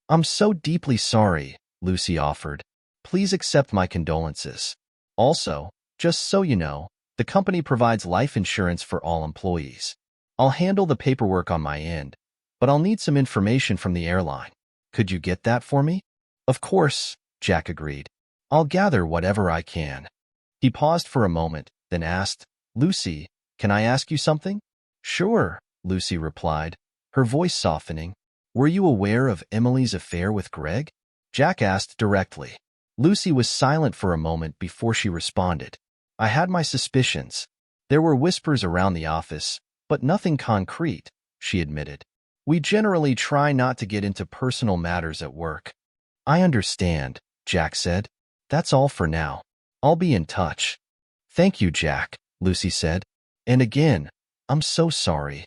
I'm so deeply sorry, Lucy offered. Please accept my condolences. Also, just so you know, the company provides life insurance for all employees. I'll handle the paperwork on my end, but I'll need some information from the airline. Could you get that for me? Of course, Jack agreed. I'll gather whatever I can. He paused for a moment, then asked, Lucy, can I ask you something? Sure, Lucy replied, her voice softening. Were you aware of Emily's affair with Greg? Jack asked directly. Lucy was silent for a moment before she responded. I had my suspicions. There were whispers around the office, but nothing concrete, she admitted. We generally try not to get into personal matters at work. I understand, Jack said. That's all for now. I'll be in touch. Thank you, Jack, Lucy said. And again, I'm so sorry.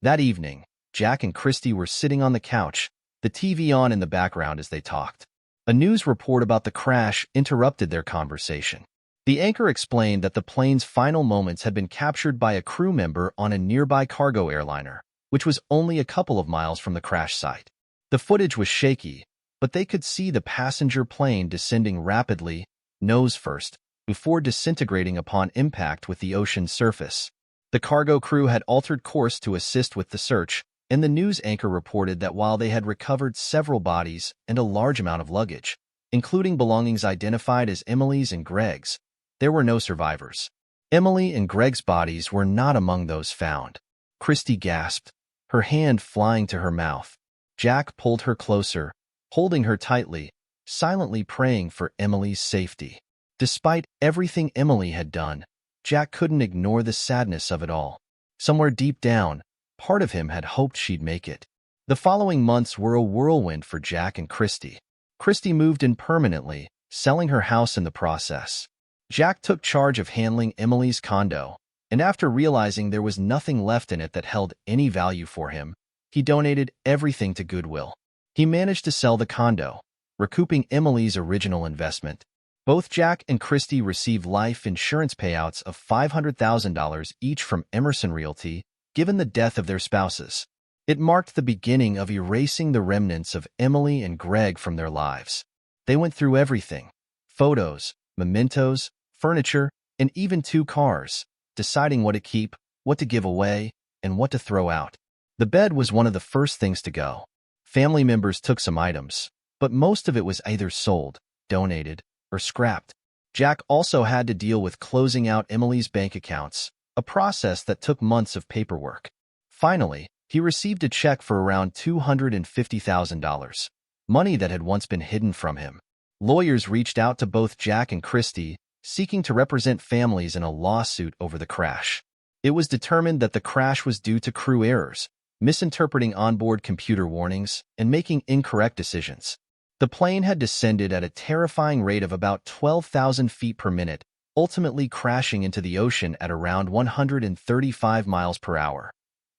That evening, Jack and Christy were sitting on the couch, the TV on in the background as they talked. A news report about the crash interrupted their conversation. The anchor explained that the plane's final moments had been captured by a crew member on a nearby cargo airliner, which was only a couple of miles from the crash site. The footage was shaky, but they could see the passenger plane descending rapidly, nose first, before disintegrating upon impact with the ocean's surface. The cargo crew had altered course to assist with the search, and the news anchor reported that while they had recovered several bodies and a large amount of luggage, including belongings identified as Emily's and Greg's, there were no survivors. Emily and Greg's bodies were not among those found. Christy gasped, her hand flying to her mouth. Jack pulled her closer, holding her tightly, silently praying for Emily's safety. Despite everything Emily had done, Jack couldn't ignore the sadness of it all. Somewhere deep down, part of him had hoped she'd make it. The following months were a whirlwind for Jack and Christy. Christy moved in permanently, selling her house in the process. Jack took charge of handling Emily's condo, and after realizing there was nothing left in it that held any value for him, he donated everything to Goodwill. He managed to sell the condo, recouping Emily's original investment. Both Jack and Christy received life insurance payouts of $500,000 each from Emerson Realty, given the death of their spouses. It marked the beginning of erasing the remnants of Emily and Greg from their lives. They went through everything: photos, mementos, furniture, and even 2 cars, deciding what to keep, what to give away, and what to throw out. The bed was one of the first things to go. Family members took some items, but most of it was either sold, donated, or scrapped. Jack also had to deal with closing out Emily's bank accounts, a process that took months of paperwork. Finally, he received a check for around $250,000, money that had once been hidden from him. Lawyers reached out to both Jack and Christy, seeking to represent families in a lawsuit over the crash. It was determined that the crash was due to crew errors, misinterpreting onboard computer warnings, and making incorrect decisions. The plane had descended at a terrifying rate of about 12,000 feet per minute, ultimately crashing into the ocean at around 135 miles per hour.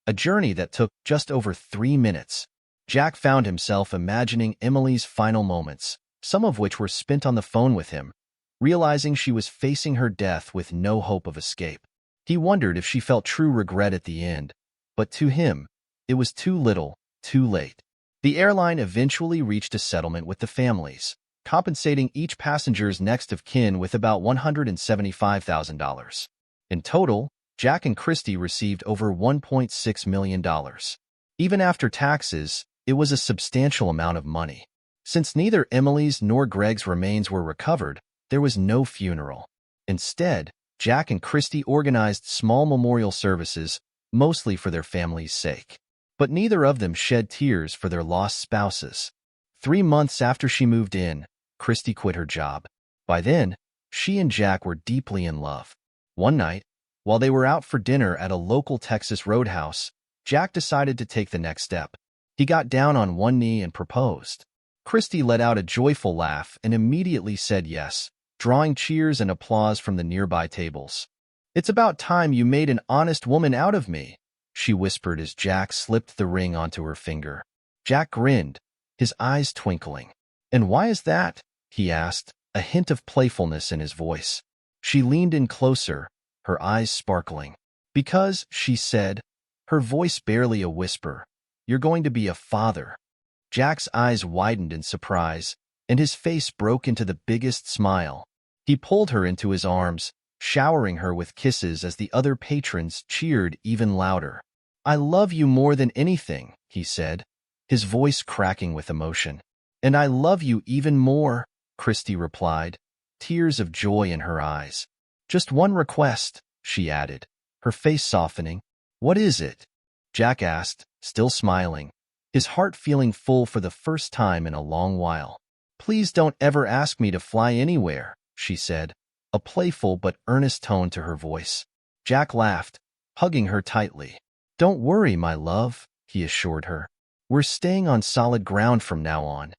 A journey that took just over 3 minutes. Jack found himself imagining Emily's final moments, some of which were spent on the phone with him, realizing she was facing her death with no hope of escape. He wondered if she felt true regret at the end, but to him, it was too little, too late. The airline eventually reached a settlement with the families, compensating each passenger's next of kin with about $175,000. In total, Jack and Christy received over $1.6 million. Even after taxes, it was a substantial amount of money. Since neither Emily's nor Greg's remains were recovered, there was no funeral. Instead, Jack and Christy organized small memorial services, mostly for their family's sake. But neither of them shed tears for their lost spouses. 3 months after she moved in, Christy quit her job. By then, she and Jack were deeply in love. One night, while they were out for dinner at a local Texas roadhouse, Jack decided to take the next step. He got down on one knee and proposed. Christy let out a joyful laugh and immediately said yes, drawing cheers and applause from the nearby tables. "It's about time you made an honest woman out of me," she whispered as Jack slipped the ring onto her finger. Jack grinned, his eyes twinkling. "And why is that?" he asked, a hint of playfulness in his voice. She leaned in closer, her eyes sparkling. "Because," she said, her voice barely a whisper, "you're going to be a father." Jack's eyes widened in surprise, and his face broke into the biggest smile. He pulled her into his arms, showering her with kisses as the other patrons cheered even louder. "I love you more than anything," he said, his voice cracking with emotion. "And I love you even more," Christy replied, tears of joy in her eyes. "Just one request," she added, her face softening. "What is it?" Jack asked, still smiling, his heart feeling full for the first time in a long while. "Please don't ever ask me to fly anywhere," she said, a playful but earnest tone to her voice. Jack laughed, hugging her tightly. "Don't worry, my love," he assured her. "We're staying on solid ground from now on,